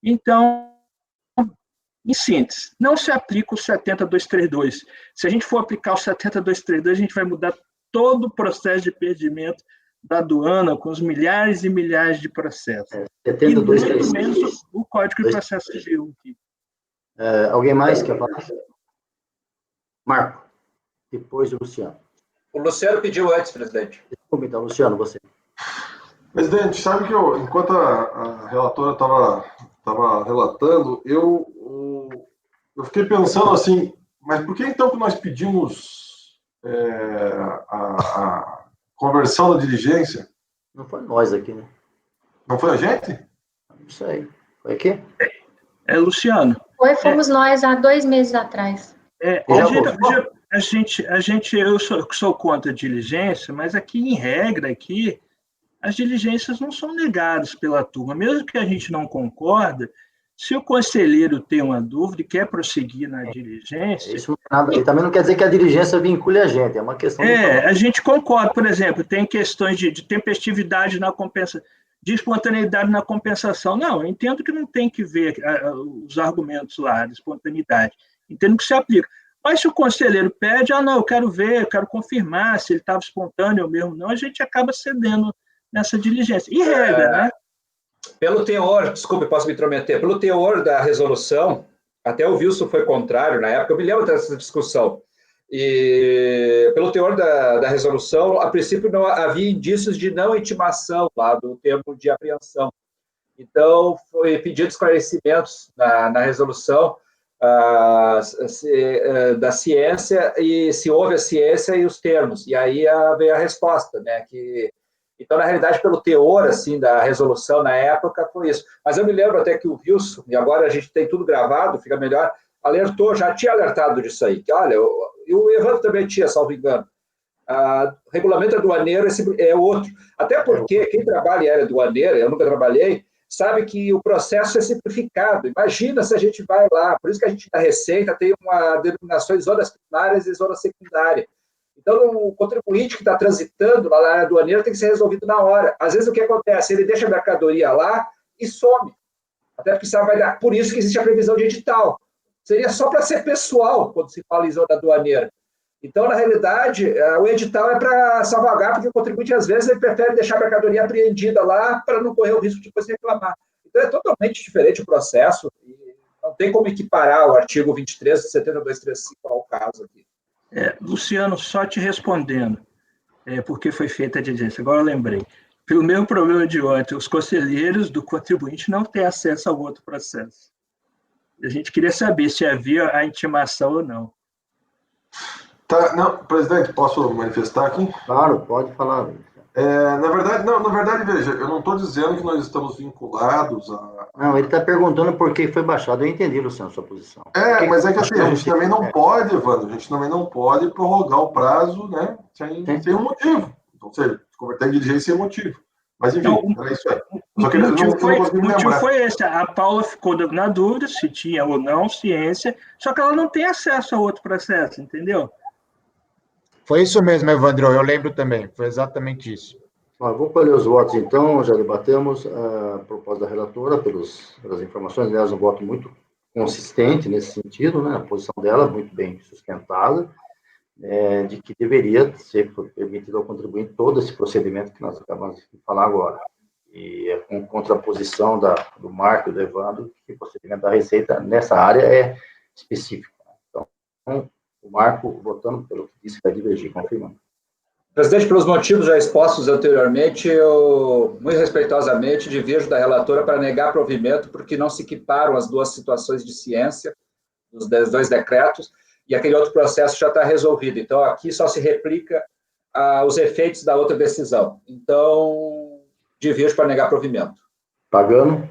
Então, em síntese, não se aplica o 70.232. Se a gente for aplicar o 70.232, a gente vai mudar todo o processo de perdimento da aduana, com os milhares e milhares de processos. 70.236. E muito menos o Código de Processo Civil. Alguém mais quer falar? Marco, depois o Luciano. O Luciano pediu antes, presidente. Desculpa, então, Luciano, você. Presidente, sabe que enquanto a relatora estava relatando, eu fiquei pensando assim, mas por que então que nós pedimos a conversão da diligência? Não foi nós aqui, né? Não foi a gente? Não sei. Foi aqui? Luciano. Fomos nós há 2 meses atrás. Eu sou contra a diligência, mas aqui, em regra, as diligências não são negadas pela turma. Mesmo que a gente não concorda, se o conselheiro tem uma dúvida e quer prosseguir na diligência... Isso ele também não quer dizer que a diligência vincule a gente, é uma questão... a gente concorda, por exemplo, tem questões de tempestividade na compensação, de espontaneidade na compensação. Não, eu entendo que não tem que ver os argumentos lá de espontaneidade. Entendo que se aplica. Mas se o conselheiro pede, não, eu quero ver, eu quero confirmar se ele estava espontâneo ou mesmo não, a gente acaba cedendo nessa diligência. E regra, né? Pelo teor, desculpe, posso me intrometer, pelo teor da resolução, até o Wilson foi contrário na época, eu me lembro dessa discussão, e pelo teor da resolução, a princípio não havia indícios de não intimação lá do termo de apreensão. Então, foi pedido esclarecimentos na resolução da ciência, e se houve a ciência e os termos, e aí veio a resposta, né, então, na realidade, pelo teor, assim, da resolução na época, foi isso. Mas eu me lembro até que o Wilson, e agora a gente tem tudo gravado, fica melhor, alertou, já tinha alertado disso aí, que, olha, e o Evandro também tinha, salvo engano, o regulamento aduaneiro é outro, até porque quem trabalha em área aduaneira, eu nunca trabalhei, sabe que o processo é simplificado. Imagina se a gente vai lá, por isso que a gente na Receita tem uma denominação de zonas primárias e zona secundária. Então, o contribuinte que está transitando lá na área aduaneira tem que ser resolvido na hora. Às vezes, o que acontece? Ele deixa a mercadoria lá e some. Até porque sabe, vai dar. Por isso que existe a previsão de edital. Seria só para ser pessoal, quando se fala em zona aduaneira. Então, na realidade, o edital é para salvaguardar, porque o contribuinte, às vezes, ele prefere deixar a mercadoria apreendida lá para não correr o risco de depois reclamar. Então, é totalmente diferente o processo, e não tem como equiparar o artigo 23 de 7235 ao caso aqui. Luciano, só te respondendo, porque foi feita a diligência, agora eu lembrei. Pelo mesmo problema de ontem, os conselheiros do contribuinte não têm acesso ao outro processo. A gente queria saber se havia a intimação ou não. Tá, não, presidente, posso manifestar aqui? Claro, pode falar. Na verdade, veja, eu não estou dizendo que nós estamos vinculados a... Não, ele está perguntando por que foi baixado. Eu entendi, Luciano, sua posição. Mas é que assim, a gente também não pode, Evandro, a gente também não pode prorrogar o prazo, né, sem um motivo. Ou seja, converter em diligência sem motivo. Mas, enfim, era isso aí. O motivo foi esse. A Paula ficou na dúvida se tinha ou não ciência, só que ela não tem acesso a outro processo, entendeu? Foi isso mesmo, Evandro, eu lembro também, foi exatamente isso. Vou colher os votos, então, já debatemos a proposta da relatora pelas informações, aliás, um voto muito consistente nesse sentido, né, a posição dela muito bem sustentada, de que deveria ser permitido ao contribuinte todo esse procedimento que nós acabamos de falar agora. E é com contraposição do Marco e do Evandro, que o procedimento da Receita nessa área é específico. Então, o Marco, votando pelo que disse, vai divergir, confirmando. Presidente, pelos motivos já expostos anteriormente, eu, muito respeitosamente, diverjo da relatora para negar provimento, porque não se equiparam as duas situações de ciência, dos dois decretos, e aquele outro processo já está resolvido. Então, aqui só se replica os efeitos da outra decisão. Então, diverjo para negar provimento. Pagano?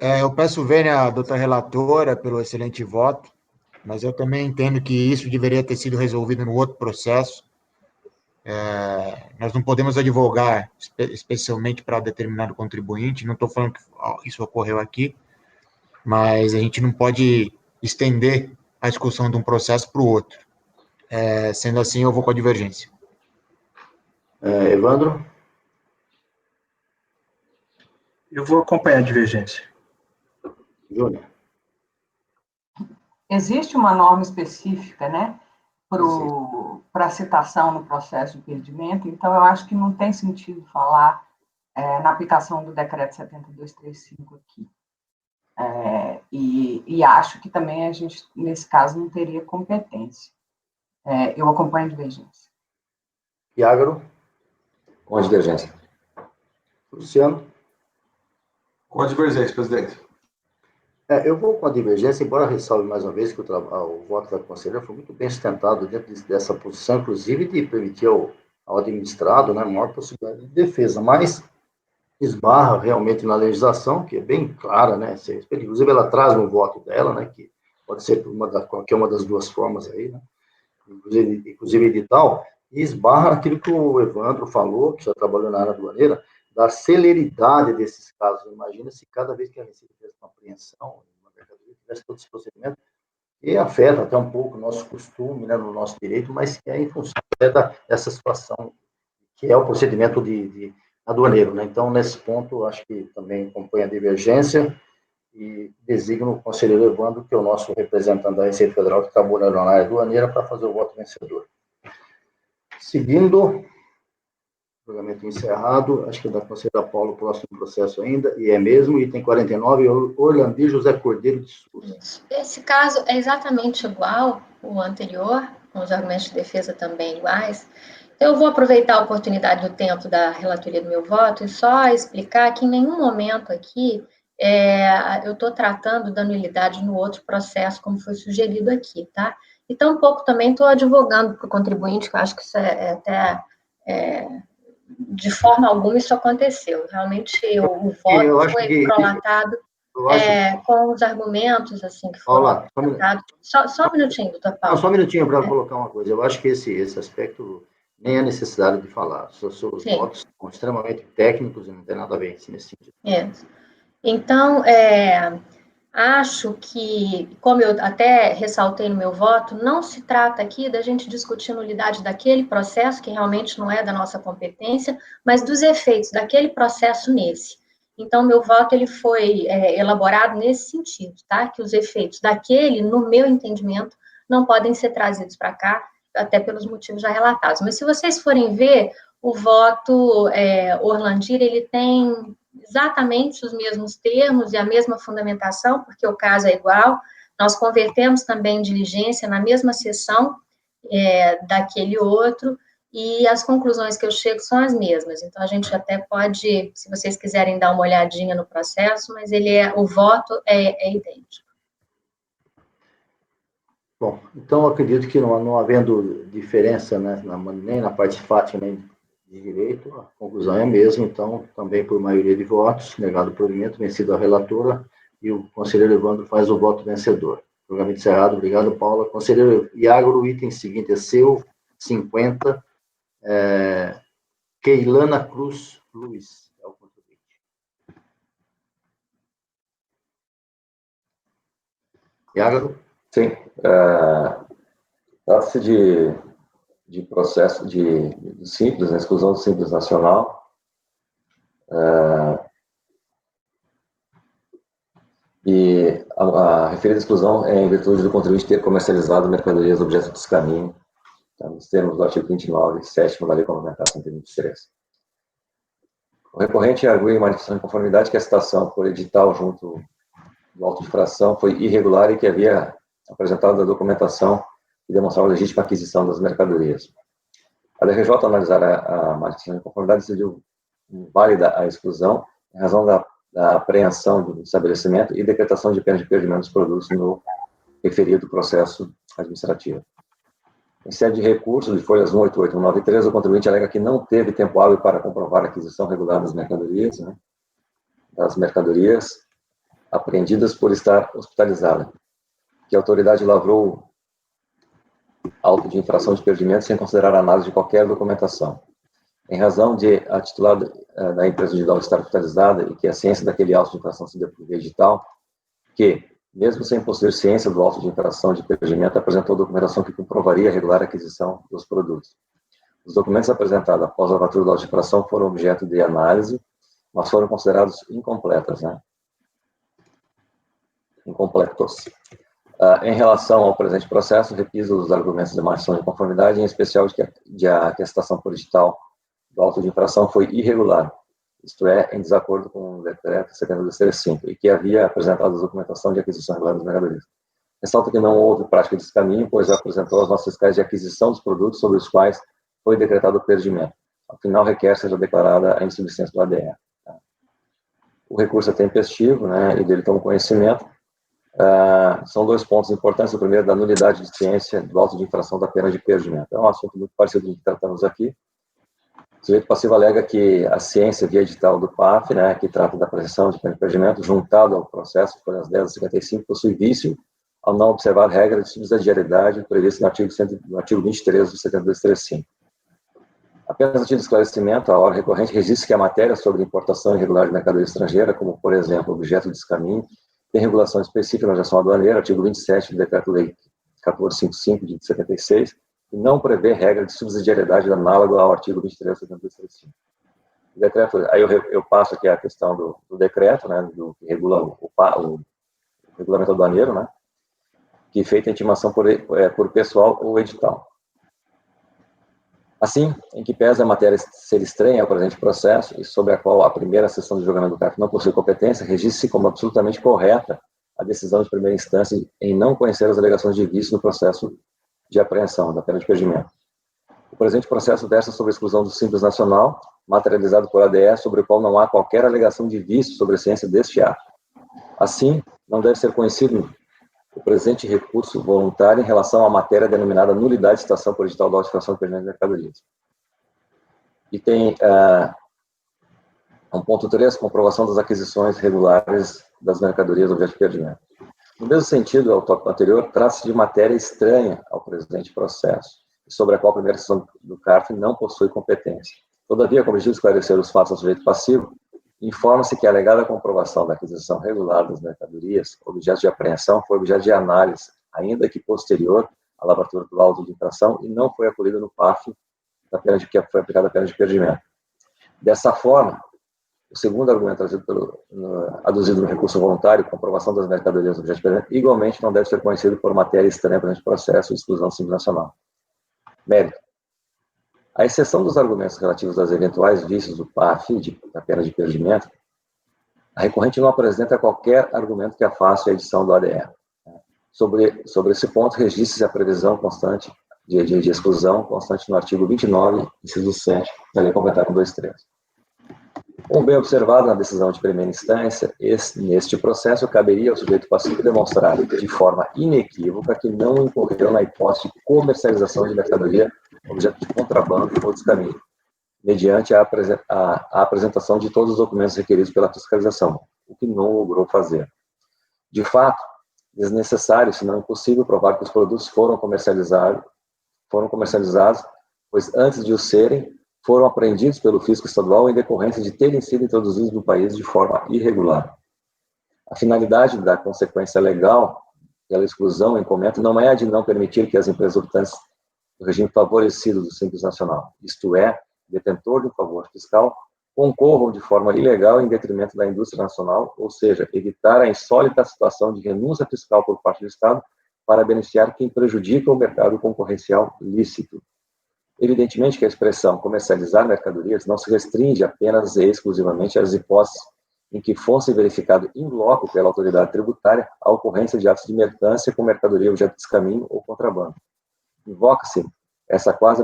Eu peço vênia à doutora relatora pelo excelente voto, mas eu também entendo que isso deveria ter sido resolvido no outro processo. Nós não podemos advogar especialmente para determinado contribuinte, não estou falando que isso ocorreu aqui, mas a gente não pode estender a discussão de um processo para o outro. Sendo assim, eu vou com a divergência. Evandro? Eu vou acompanhar a divergência. Júnior? Existe uma norma específica, né, para citação no processo de perdimento, então eu acho que não tem sentido falar na aplicação do decreto 7235 aqui. E acho que também a gente, nesse caso, não teria competência. Eu acompanho a divergência. Iágaro? Com a divergência. Luciano? Com a divergência, presidente. Eu vou com a divergência, embora ressalve mais uma vez que o voto da conselheira foi muito bem sustentado dentro dessa posição, inclusive de permitir ao administrado, né, maior possibilidade de defesa, mas esbarra realmente na legislação, que é bem clara, né, inclusive ela traz no voto dela, né, que pode ser qualquer uma das duas formas aí, né, inclusive edital, e esbarra naquilo que o Evandro falou, que já trabalhou na área aduaneira, da celeridade desses casos. Imagina se cada vez que a Receita tivesse uma apreensão, uma mercadoria, tivesse todo esse procedimento, e afeta até um pouco o nosso costume, né, no nosso direito, mas que é em função dessa situação, que é o procedimento de aduaneiro, né? Então, nesse ponto, acho que também acompanha a divergência e designo o conselheiro Evandro, que é o nosso representante da Receita Federal, que trabalhou na área aduaneira, para fazer o voto vencedor. Seguindo... Julgamento encerrado, acho que é da conselheira Paula o próximo processo ainda, e é mesmo, item 49, Orlandi José Cordeiro de Souza. Esse caso é exatamente igual ao anterior, com os argumentos de defesa também iguais. Então, eu vou aproveitar a oportunidade do tempo da relatoria do meu voto e só explicar que em nenhum momento aqui eu estou tratando da nulidade no outro processo, como foi sugerido aqui, tá? E tampouco também estou advogando para o contribuinte, que eu acho que isso de forma alguma isso aconteceu. Realmente o voto foi prolatado com os argumentos assim que foram tratados. Só um minutinho, doutor Paulo. Não, só um minutinho para colocar uma coisa. Eu acho que esse aspecto nem é necessidade de falar. Os votos são extremamente técnicos e não tem nada a ver nesse sentido. Então, acho que, como eu até ressaltei no meu voto, não se trata aqui da gente discutir a nulidade daquele processo, que realmente não é da nossa competência, mas dos efeitos daquele processo nesse. Então, meu voto ele foi elaborado nesse sentido, tá? Que os efeitos daquele, no meu entendimento, não podem ser trazidos para cá, até pelos motivos já relatados. Mas se vocês forem ver, o voto Orlandir, ele tem exatamente os mesmos termos e a mesma fundamentação, porque o caso é igual. Nós convertemos também diligência na mesma sessão daquele outro, e as conclusões que eu chego são as mesmas. Então, a gente até pode, se vocês quiserem dar uma olhadinha no processo, mas o voto é idêntico. Bom, então eu acredito que não havendo diferença, né, nem na parte fática, nem de direito, a conclusão é a mesma, então, também por maioria de votos, negado o provimento, vencido a relatora, e o conselheiro Evandro faz o voto vencedor. Julgamento encerrado, obrigado, Paula. Conselheiro Iagro, o item seguinte é seu, 50, Keilana Cruz Luiz, é o contribuinte. Iagro? Sim, trata-se de processo de simples, né, exclusão do simples nacional. E a referida exclusão é em virtude do contribuinte ter comercializado mercadorias objeto de descaminho, tá, nos termos do artigo 29, 7º da Lei Complementar 123. O recorrente argui em manifestação de conformidade que a citação por edital junto do auto de infração foi irregular e que havia apresentado a documentação que demonstrava a legítima aquisição das mercadorias. A DRJ, ao analisar a manifestação de conformidade, decidiu válida a exclusão em razão da apreensão do estabelecimento e decretação de pena de perdimento dos produtos no referido processo administrativo. Em sede de recurso de folhas 188 e 193, o contribuinte alega que não teve tempo hábil para comprovar a aquisição regular das mercadorias, apreendidas por estar hospitalizada, que a autoridade lavrou auto de infração de perdimento sem considerar a análise de qualquer documentação. Em razão de a titular da empresa individual estar hospitalizada e que a ciência daquele auto de infração se deu por via edital, que, mesmo sem possuir ciência do auto de infração de perdimento, apresentou documentação que comprovaria a regular aquisição dos produtos. Os documentos apresentados após a lavatura do auto de infração foram objeto de análise, mas foram considerados incompletos. Em relação ao presente processo, repiso os argumentos de manifestação de conformidade, em especial de a citação por edital do auto de infração foi irregular, isto é, em desacordo com o decreto 7235, e que havia apresentado a documentação de aquisição regular das mercadorias. Ressalta que não houve prática de descaminho, pois apresentou as notas fiscais de aquisição dos produtos sobre os quais foi decretado o perdimento. Afinal, requer seja declarada a insubsistência do ADR. O recurso é tempestivo, e dele tomo conhecimento. São dois pontos importantes. O primeiro, da nulidade de ciência do auto de infração da pena de perdimento. É um assunto muito parecido com o que tratamos aqui. O sujeito passivo alega que a ciência via edital do PAF, que trata da prevenção de pena de perdimento, juntado ao processo, folhas 10 a 55, possui vício ao não observar regra de subsidiariedade prevista no artigo 23 do 7235. Apenas a título de esclarecimento, a hora recorrente registra que a matéria sobre importação irregular de mercadoria estrangeira, como, por exemplo, objeto de descaminho, tem regulação específica na legislação aduaneira, artigo 27 do Decreto-Lei 1455 de 76, e não prevê regra de subsidiariedade análoga ao artigo 23 do 7235. O decreto, aí eu passo aqui a questão do decreto, do que regula o regulamento aduaneiro, que feita a intimação por pessoal ou edital. Assim, em que pese a matéria ser estranha ao presente processo e sobre a qual a primeira sessão de julgamento do CARF não possui competência, registre-se como absolutamente correta a decisão de primeira instância em não conhecer as alegações de vício no processo de apreensão da pena de perdimento. O presente processo versa sobre a exclusão do Simples Nacional, materializado por ADE, sobre o qual não há qualquer alegação de vício sobre a ciência deste ato. Assim, não deve ser conhecido o presente recurso voluntário em relação à matéria denominada nulidade de citação por edital da autenticação de perdimento de mercadorias. E tem 1.3, comprovação das aquisições regulares das mercadorias objeto de perdimento. No mesmo sentido, ao tópico anterior, trata-se de matéria estranha ao presente processo, sobre a qual a primeira sessão do CARF não possui competência. Todavia, com o objetivo de esclarecer os fatos ao sujeito passivo, informa-se que a alegada comprovação da aquisição regular das mercadorias, objeto de apreensão, foi objeto de análise, ainda que posterior à lavratura do laudo de infração, e não foi acolhida no PAF da pena que foi aplicada a pena de perdimento. Dessa forma, o segundo argumento aduzido no recurso voluntário, comprovação das mercadorias objeto de perdimento, igualmente não deve ser conhecido por matéria estranha para o processo de exclusão do simples nacional. Mérito. À exceção dos argumentos relativos aos eventuais vícios do PAF, da pena de perdimento, a recorrente não apresenta qualquer argumento que afaste a edição do ADE. Sobre esse ponto, registre-se a previsão constante de exclusão, constante no artigo 29, inciso 7, da Lei Complementar 123. Como bem observado na decisão de primeira instância, neste processo caberia ao sujeito passivo demonstrar de forma inequívoca que não incorreu na hipótese de comercialização de mercadoria objeto de contrabando ou descaminho, mediante a apresentação de todos os documentos requeridos pela fiscalização, o que não logrou fazer. De fato, desnecessário, se não impossível, provar que os produtos foram comercializados, pois antes de o serem, foram apreendidos pelo fisco estadual em decorrência de terem sido introduzidos no país de forma irregular. A finalidade da consequência legal pela exclusão em comento não é a de não permitir que as empresas optantes do regime favorecido do Simples Nacional, isto é, detentor de um favor fiscal, concorram de forma ilegal em detrimento da indústria nacional, ou seja, evitar a insólita situação de renúncia fiscal por parte do Estado para beneficiar quem prejudica o mercado concorrencial lícito. Evidentemente que a expressão comercializar mercadorias não se restringe apenas e exclusivamente às hipóteses em que fosse verificado in loco pela autoridade tributária a ocorrência de atos de mercância com mercadoria objeto de descaminho ou contrabando. Invoca-se essa quase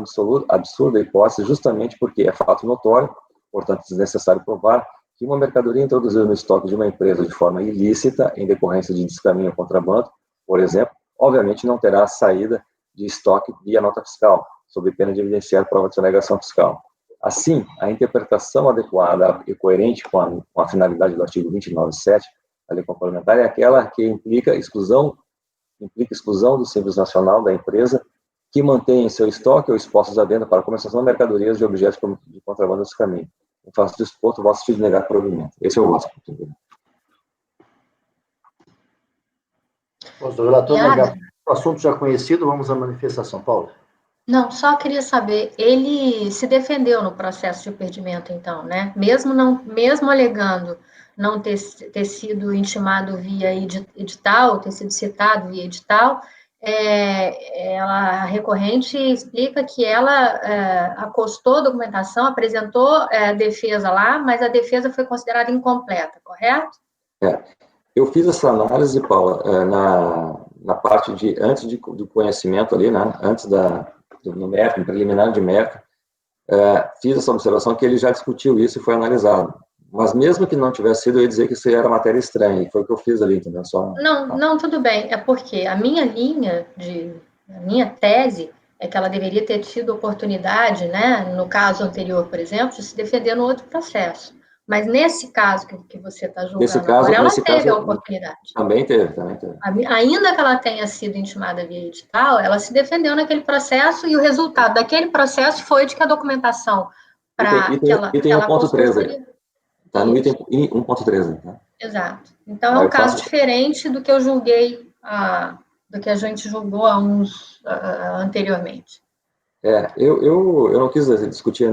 absurda hipótese justamente porque é fato notório, portanto desnecessário provar, que uma mercadoria introduzida no estoque de uma empresa de forma ilícita, em decorrência de descaminho ou contrabando, por exemplo, obviamente não terá saída de estoque via nota fiscal, sob pena de evidenciar prova de sonegação fiscal. Assim, a interpretação adequada e coerente com a finalidade do artigo 29.7 da Lei Complementar é aquela que implica exclusão do Simples Nacional da empresa que mantém em seu estoque ou expostos à venda para comercialização de mercadorias de objetos de contrabando desse caminho. Em face desse ponto, o voto de negar provimento. Esse é o voto. O relator negar o assunto já conhecido, vamos à manifestação. Paulo. Não, só queria saber, ele se defendeu no processo de perdimento, então, né? Mesmo alegando não ter sido intimado via edital, ter sido citado via edital, a recorrente explica que ela acostou a documentação, apresentou defesa lá, mas a defesa foi considerada incompleta, correto? Eu fiz essa análise, Paula, na parte antes do conhecimento ali, né? Antes no mérito, no preliminar de mérito, fiz essa observação que ele já discutiu isso e foi analisado. Mas mesmo que não tivesse sido, eu ia dizer que isso era matéria estranha, e foi o que eu fiz ali, entendeu? Não, tudo bem, é porque a minha tese é que ela deveria ter tido oportunidade, né, no caso anterior, por exemplo, de se defender no outro processo. Mas nesse caso que você está julgando agora, ela teve a oportunidade. Também teve. Ainda que ela tenha sido intimada via edital, ela se defendeu naquele processo e o resultado daquele processo foi de que a documentação para que ela... E tem 1.13 aí. Está no item 1.13. Tá? Exato. Então, é um caso diferente do que eu julguei, do que a gente julgou anteriormente. Eu não quis discutir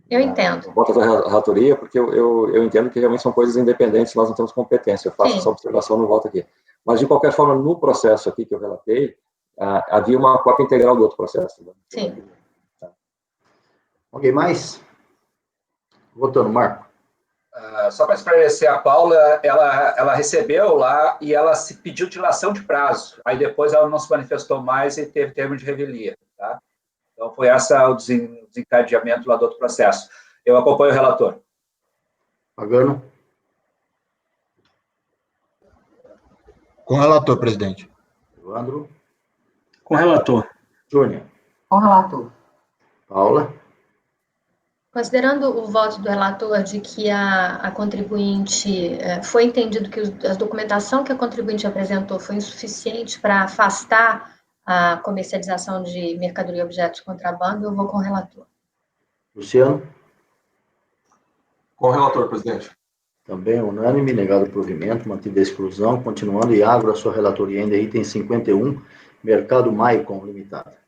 eu entendo. Volta da relatoria, porque eu entendo que realmente são coisas independentes, nós não temos competência. Eu faço essa observação no voto aqui. Mas, de qualquer forma, no processo aqui que eu relatei, havia uma cópia integral do outro processo. Né? Sim. Tá. Alguém mais? Votando, Marco. Só para esclarecer, a Paula, ela recebeu lá e ela se pediu dilação de prazo. Aí depois ela não se manifestou mais e teve termo de revelia. Tá? Então, foi esse o desencadeamento lá do outro processo. Eu acompanho o relator. Pagano. Com o relator, presidente. Evandro. Com o relator. Júnior. Com o relator. Paula. Considerando o voto do relator de que a contribuinte, foi entendido que a documentação que a contribuinte apresentou foi insuficiente para afastar a comercialização de mercadoria e objetos de contrabando, eu vou com o relator. Luciano. Com o relator, presidente. Também unânime, negado o provimento, mantida a exclusão. Continuando, Iago, a sua relatoria ainda item 51, Mercado Maicon Limitada.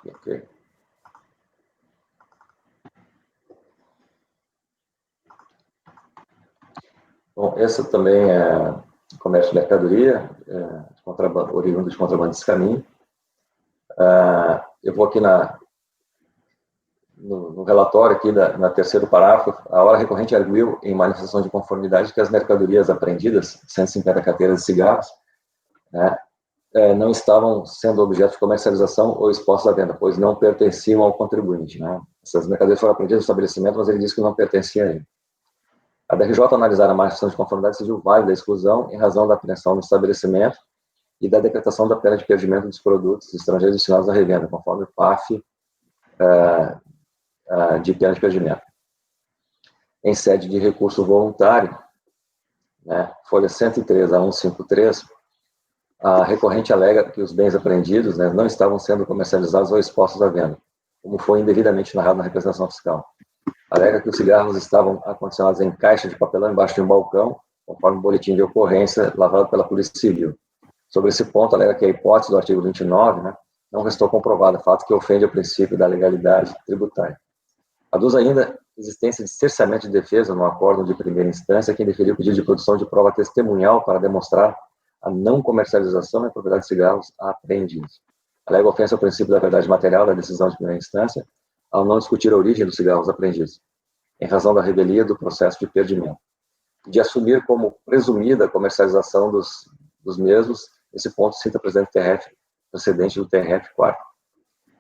Ok. Bom, essa também é comércio de mercadoria, oriundo de contrabando desse caminho. Eu vou aqui no relatório, aqui na terceiro parágrafo, a hora recorrente arguiu em manifestação de conformidade que as mercadorias apreendidas, 150 carteiras de cigarros, né, não estavam sendo objeto de comercialização ou expostas à venda, pois não pertenciam ao contribuinte. Né? Essas mercadorias foram apreendidas no estabelecimento, mas ele disse que não pertencia a ele. A DRJ analisar a manifestação de conformidade exigiu válida a exclusão em razão da apreensão no estabelecimento e da decretação da pena de perdimento dos produtos estrangeiros destinados à revenda, conforme o PAF de pena de perdimento. Em sede de recurso voluntário, né, folha 103 a 153, a recorrente alega que os bens apreendidos, né, não estavam sendo comercializados ou expostos à venda, como foi indevidamente narrado na representação fiscal. Alega que os cigarros estavam acondicionados em caixa de papelão embaixo de um balcão, conforme o boletim de ocorrência lavrado pela Polícia Civil. Sobre esse ponto, alega que a hipótese do artigo 29, né, não restou comprovada, fato que ofende o princípio da legalidade tributária. Aduz ainda a existência de cerceamento de defesa no acórdão de primeira instância que indeferiu o pedido de produção de prova testemunhal para demonstrar a não comercialização e a propriedade de cigarros apreendidos. Alega ofensa ao princípio da verdade material da decisão de primeira instância, ao não discutir a origem dos cigarros apreendidos, em razão da revelia do processo de perdimento, de assumir como presumida a comercialização dos mesmos. Esse ponto cita o presidente TRF, precedente do TRF4.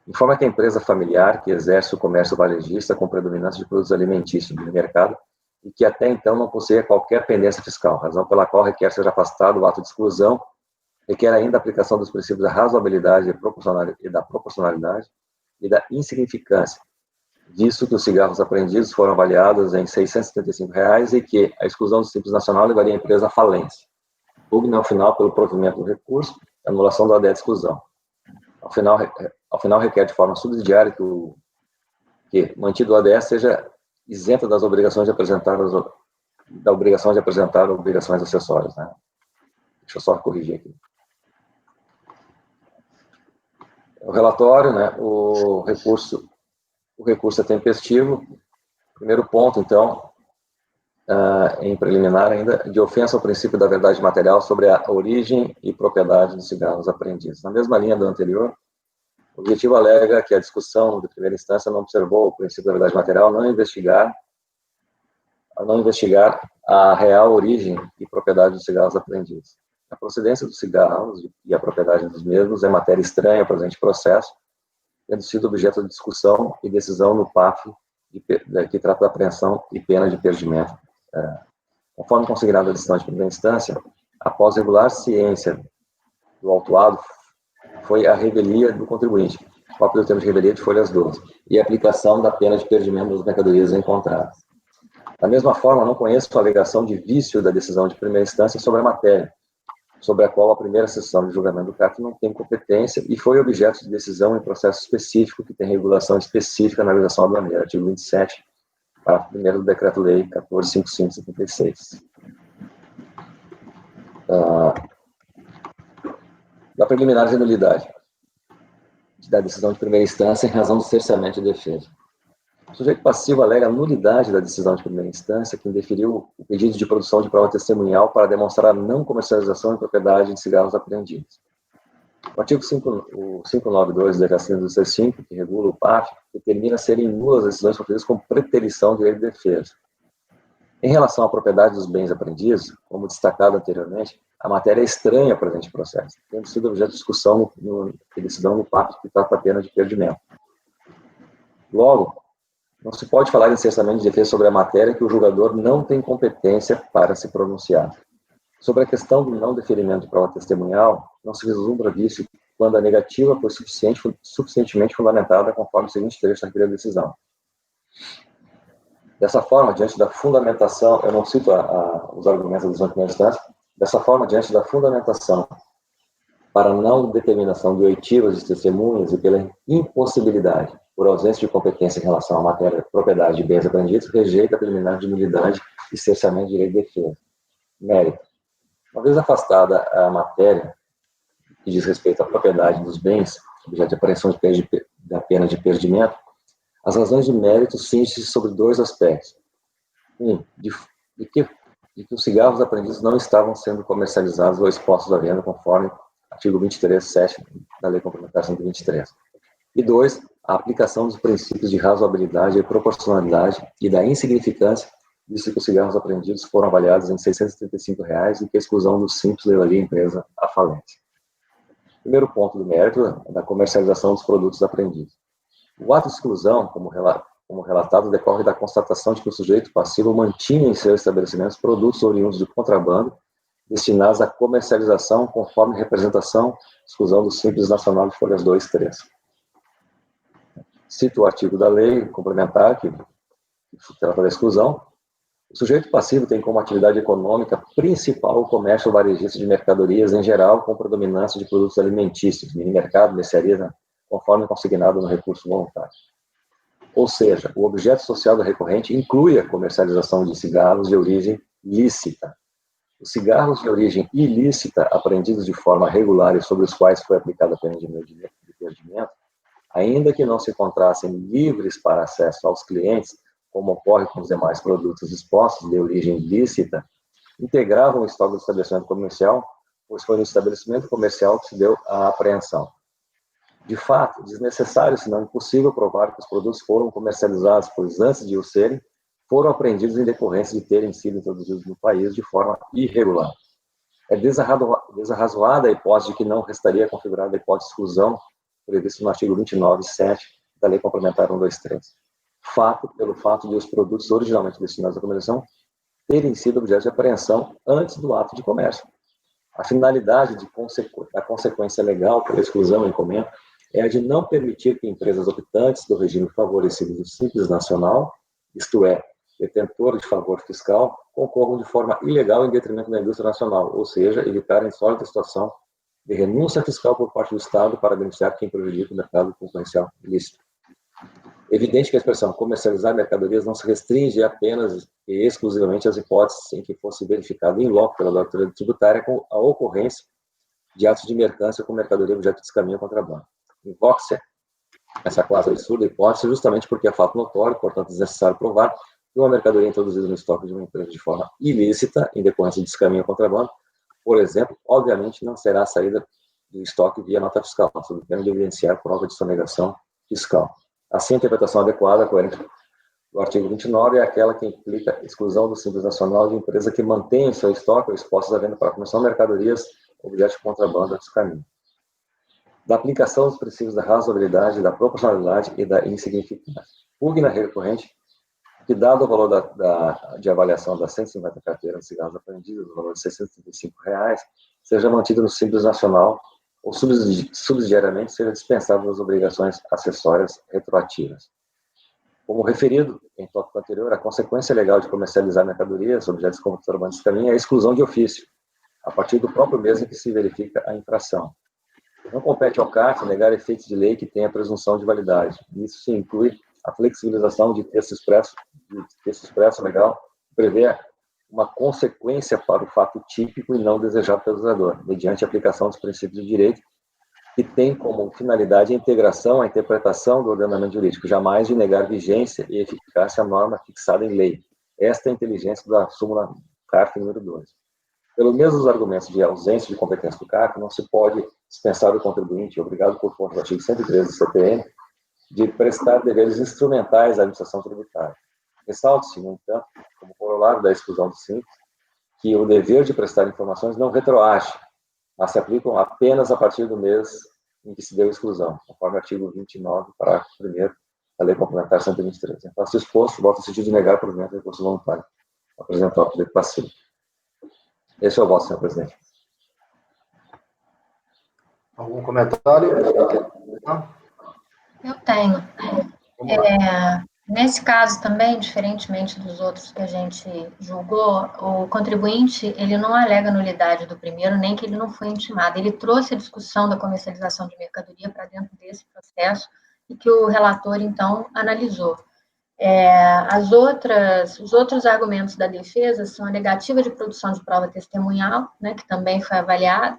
Informa que a empresa familiar que exerce o comércio varejista com predominância de produtos alimentícios no mercado e que até então não possuía qualquer pendência fiscal, razão pela qual requer ser afastado o ato de exclusão, requer ainda a aplicação dos princípios da razoabilidade e da proporcionalidade e da insignificância, visto que os cigarros apreendidos foram avaliados em R$ 675 e que a exclusão do Simples Nacional levaria a empresa à falência. Pugna, ao final, pelo provimento do recurso, a anulação da ADE de exclusão. Ao final, requer de forma subsidiária que mantido o ADE, seja isenta das obrigações de apresentar obrigações acessórias. Né? Deixa eu só corrigir aqui. O relatório, né, o recurso é tempestivo. Primeiro ponto, então, em preliminar ainda, de ofensa ao princípio da verdade material sobre a origem e propriedade dos cigarros apreendidos. Na mesma linha do anterior, o objetivo alega que a discussão de primeira instância não observou o princípio da verdade material, não investigar a real origem e propriedade dos cigarros apreendidos. A procedência dos cigarros e a propriedade dos mesmos é matéria estranha ao presente processo, tendo sido objeto de discussão e decisão no PAF, que trata da apreensão e pena de perdimento. Conforme consignado a decisão de primeira instância, após regular ciência do autuado, foi a revelia do contribuinte, cópia do termo de revelia de folhas 12, e a aplicação da pena de perdimento das mercadorias encontradas. Da mesma forma, não conheço a alegação de vício da decisão de primeira instância sobre a matéria, sobre a qual a primeira sessão de julgamento do CARF não tem competência e foi objeto de decisão em processo específico que tem regulação específica na legislação aduaneira, artigo 27, parágrafo 1º do Decreto-Lei 14.5576. Da preliminar de nulidade da decisão de primeira instância em razão do cerceamento de defesa. O sujeito passivo alega a nulidade da decisão de primeira instância que indeferiu o pedido de produção de prova testemunhal para demonstrar a não comercialização e propriedade de cigarros apreendidos. O artigo 592 da Declaração do C5, que regula o PAF, determina serem nulas as decisões proferidas com preterição de direito de defesa. Em relação à propriedade dos bens apreendidos, como destacado anteriormente, a matéria é estranha ao presente processo, tendo sido objeto de discussão e decisão no PAF que trata a pena de perdimento. Logo, não se pode falar em cerceamento de defesa sobre a matéria que o julgador não tem competência para se pronunciar. Sobre a questão do não deferimento de prova testemunhal, não se vislumbra vício quando a negativa foi suficientemente fundamentada conforme o seguinte trecho da requerida decisão. Dessa forma, diante da fundamentação, eu não cito os argumentos da decisão de primeira instância, dessa forma, diante da fundamentação para não determinação de oitivas de testemunhas e pela impossibilidade, por ausência de competência em relação à matéria de propriedade de bens apreendidos, rejeita a preliminar de nulidade e cerceamento de direito de defesa. Mérito. Uma vez afastada a matéria que diz respeito à propriedade dos bens, objeto de apreensão da pena de perdimento, as razões de mérito cingem-se sobre dois aspectos. De que os cigarros apreendidos não estavam sendo comercializados ou expostos à venda conforme artigo 23.7 da Lei Complementar 123. E 2, a aplicação dos princípios de razoabilidade e proporcionalidade e da insignificância, visto que os cigarros apreendidos foram avaliados em R$ 635 e que a exclusão dos simples levaria a empresa à falência. Primeiro ponto do mérito é da comercialização dos produtos apreendidos. O ato de exclusão, como relatado, decorre da constatação de que o sujeito passivo mantinha em seus estabelecimentos produtos oriundos de contrabando destinados à comercialização conforme representação, exclusão do Simples Nacional de folhas 2 e 3. Cito o artigo da lei complementar que trata da exclusão. O sujeito passivo tem como atividade econômica principal o comércio varejista de mercadorias em geral, com predominância de produtos alimentícios, mini-mercado, mercearia, conforme consignado no recurso voluntário. Ou seja, o objeto social da recorrente inclui a comercialização de cigarros de origem lícita. Os cigarros de origem ilícita, apreendidos de forma regular e sobre os quais foi aplicada a pena de perdimento, ainda que não se encontrassem livres para acesso aos clientes, como ocorre com os demais produtos expostos de origem lícita, integravam o estoque do estabelecimento comercial, pois foi no estabelecimento comercial que se deu a apreensão. De fato, desnecessário, se não impossível, provar que os produtos foram comercializados, pois antes de o serem, foram apreendidos em decorrência de terem sido introduzidos no país de forma irregular. É desarrazoada a hipótese de que não restaria configurada a hipótese de exclusão prevista no artigo 29.7 da Lei Complementar 123. Pelo fato de os produtos originalmente destinados à comercialização terem sido objeto de apreensão antes do ato de comércio. A finalidade da consequência legal pela exclusão em comércio é a de não permitir que empresas optantes do regime favorecido do Simples Nacional, isto é, detentor de favor fiscal, concorram de forma ilegal em detrimento da indústria nacional, ou seja, evitar a insólita situação de renúncia fiscal por parte do Estado para beneficiar quem prejudica o mercado concorrencial ilícito. Evidente que a expressão comercializar mercadorias não se restringe apenas e exclusivamente às hipóteses em que fosse verificado em loco pela doutrina tributária com a ocorrência de atos de mercância com mercadoria objeto de descaminho contrabando. Invoca-se essa cláusula absurda hipótese justamente porque é fato notório, portanto, desnecessário provar que uma mercadoria introduzida no estoque de uma empresa de forma ilícita, em decorrência de descaminho contrabando, por exemplo, obviamente não será saída do estoque via nota fiscal, sob pena de evidenciar prova de sonegação fiscal. Assim, a interpretação adequada, coerente do artigo 29, é aquela que implica exclusão do Simples Nacional de empresa que mantém em seu estoque ou expostas à venda para a comissão mercadorias objeto de contrabando a descaminho. Da aplicação dos princípios da razoabilidade, da proporcionalidade e da insignificância. Pugna recorrente que, dado o valor de avaliação das 150 carteiras de cigarros apreendidas, no valor de R$ 635, seja mantido no Simples Nacional ou subsidiariamente seja dispensado das obrigações acessórias retroativas. Como referido em tópico anterior, a consequência legal de comercializar mercadorias, objetos como contrabando de descaminho, é a exclusão de ofício, a partir do próprio mês em que se verifica a infração. Não compete ao CARF negar efeitos de lei que tenha presunção de validade. Nisso se inclui a flexibilização de texto expresso legal, que prevê uma consequência para o fato típico e não desejado pelo legislador, mediante a aplicação dos princípios de direito, que tem como finalidade a integração, a interpretação do ordenamento jurídico, jamais de negar vigência e eficácia à norma fixada em lei. Esta é a inteligência da súmula CARF número 2. Pelos mesmos argumentos de ausência de competência do CARF, não se pode dispensar o contribuinte, obrigado por conta do artigo 113 do CPM, de prestar deveres instrumentais à administração tributária. Ressalte-se, no entanto, como corolário da exclusão do Simples, que o dever de prestar informações não retroage, mas se aplicam apenas a partir do mês em que se deu a exclusão, conforme o artigo 29, parágrafo 1º da Lei Complementar 123. Então, se exposto, volta ao sentido de negar o provimento do recurso voluntário, apresentar o direito passivo. Esse é o voto, senhor presidente. Algum comentário? Eu tenho. Nesse caso também, diferentemente dos outros que a gente julgou, o contribuinte, ele não alega nulidade do primeiro, nem que ele não foi intimado. Ele trouxe a discussão da comercialização de mercadoria para dentro desse processo e que o relator, então, analisou. Os outros argumentos da defesa são a negativa de produção de prova testemunhal, né, que também foi avaliada,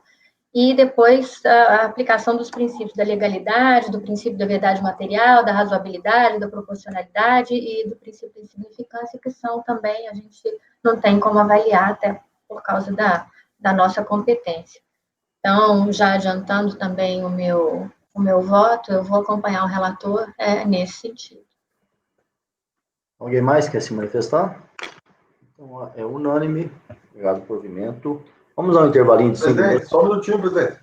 e depois a aplicação dos princípios da legalidade, do princípio da verdade material, da razoabilidade, da proporcionalidade e do princípio da insignificância, que são também, a gente não tem como avaliar, até por causa da nossa competência. Então, já adiantando também o meu voto, eu vou acompanhar o relator nesse sentido. Alguém mais quer se manifestar? Então, é unânime. Obrigado por provimento. Vamos dar um intervalinho de 5 minutos. Presidente, só um minutinho, presidente.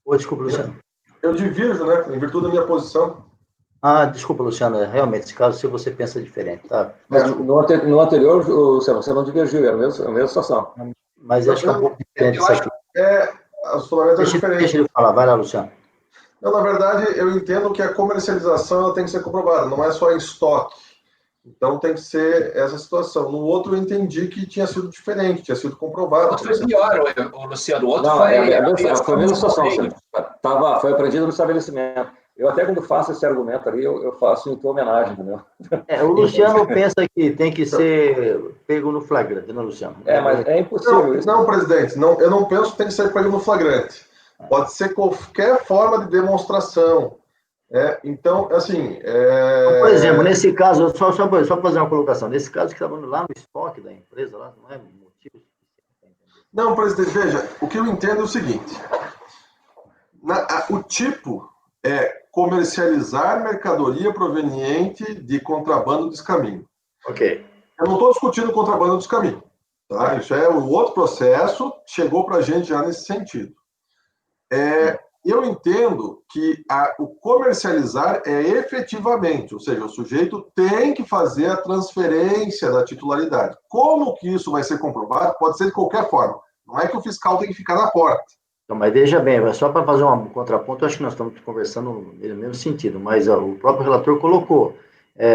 Desculpa, Luciano. Eu divirjo, né, em virtude da minha posição. Desculpa, Luciano. Realmente, nesse caso, se você pensa diferente, tá? Mas, No anterior, você não divergiu, era a mesma situação. Mas acho que é um pouco diferente isso aqui. As fundamentos são diferentes. Deixa ele falar. Vai lá, Luciano. Não, na verdade, eu entendo que a comercialização ela tem que ser comprovada, não é só em estoque. Então tem que ser essa situação. No outro eu entendi que tinha sido diferente, tinha sido comprovado. O outro foi pior, Luciano. O outro não, foi a mesma situação. Foi aprendido no estabelecimento. Eu até quando faço esse argumento ali, eu faço em tua homenagem, entendeu? O Luciano pensa que tem que ser pego no flagrante, não, Luciano? Mas é impossível isso. Não, presidente, eu não penso que tem que ser pego no flagrante. Pode ser qualquer forma de demonstração. Então, assim... Por exemplo, nesse caso, só para fazer uma colocação, nesse caso que estava lá no estoque da empresa, lá, não é motivo? Não, presidente, veja, o que eu entendo é o seguinte, o tipo é comercializar mercadoria proveniente de contrabando descaminho. Ok. Eu não estou discutindo contrabando descaminho, tá? Isso é um outro processo, chegou para a gente já nesse sentido. Eu entendo que o comercializar é efetivamente, ou seja, o sujeito tem que fazer a transferência da titularidade. Como que isso vai ser comprovado? Pode ser de qualquer forma. Não é que o fiscal tem que ficar na porta. Então, mas veja bem, só para fazer um contraponto, acho que nós estamos conversando no mesmo sentido, mas o próprio relator colocou,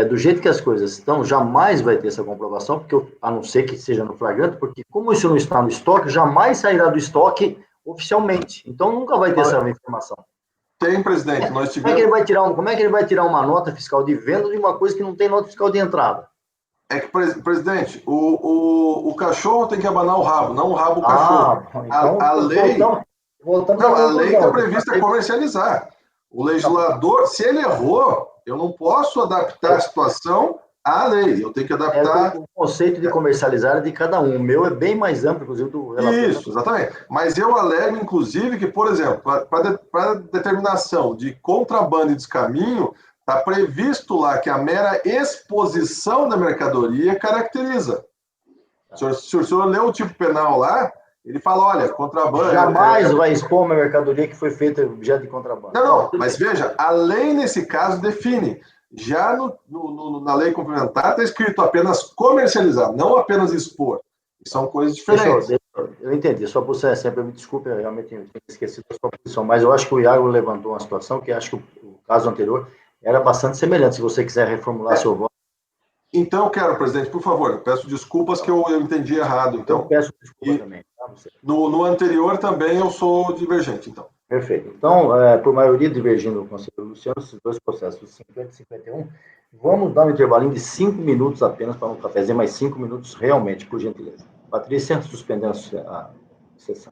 do jeito que as coisas estão, jamais vai ter essa comprovação, porque a não ser que seja no flagrante, porque como isso não está no estoque, jamais sairá do estoque oficialmente. Então, nunca vai ter essa informação. Tem, presidente. Nós tivemos... Como é que ele vai tirar uma nota fiscal de venda de uma coisa que não tem nota fiscal de entrada? É que, presidente, o cachorro tem que abanar o rabo, não o rabo o cachorro. Então, a lei... Voltamos não, a lei está prevista a comercializar. O legislador, se ele errou, eu não posso adaptar a situação à lei. Eu tenho que adaptar... O conceito de comercializar é de cada um. O meu é bem mais amplo, inclusive, do relator. Isso, exatamente. Mas eu alego, inclusive, que, por exemplo, para determinação de contrabando e descaminho, está previsto lá que a mera exposição da mercadoria caracteriza. Se o senhor lê o tipo penal lá, ele fala, olha, contrabando... Jamais vai expor uma mercadoria que foi feita objeto de contrabando. Não, mas veja, a lei, nesse caso, define. Já na lei complementar está escrito apenas comercializar, não apenas expor. São coisas diferentes. Eu entendi. Sua posição é sempre, me desculpe, eu realmente tinha esquecido a sua posição, mas eu acho que o Iago levantou uma situação que acho que o caso anterior era bastante semelhante. Se você quiser reformular seu voto. Então, eu quero, presidente, por favor, eu peço desculpas que eu entendi errado. Então, eu peço desculpas também. Tá? No anterior também eu sou divergente, então. Perfeito. Então, por maioria divergindo do conselheiro Luciano, esses dois processos, 50 e 51, vamos dar um intervalinho de 5 minutos apenas para um cafezinho, mais 5 minutos realmente, por gentileza. Patrícia, suspendendo a sessão.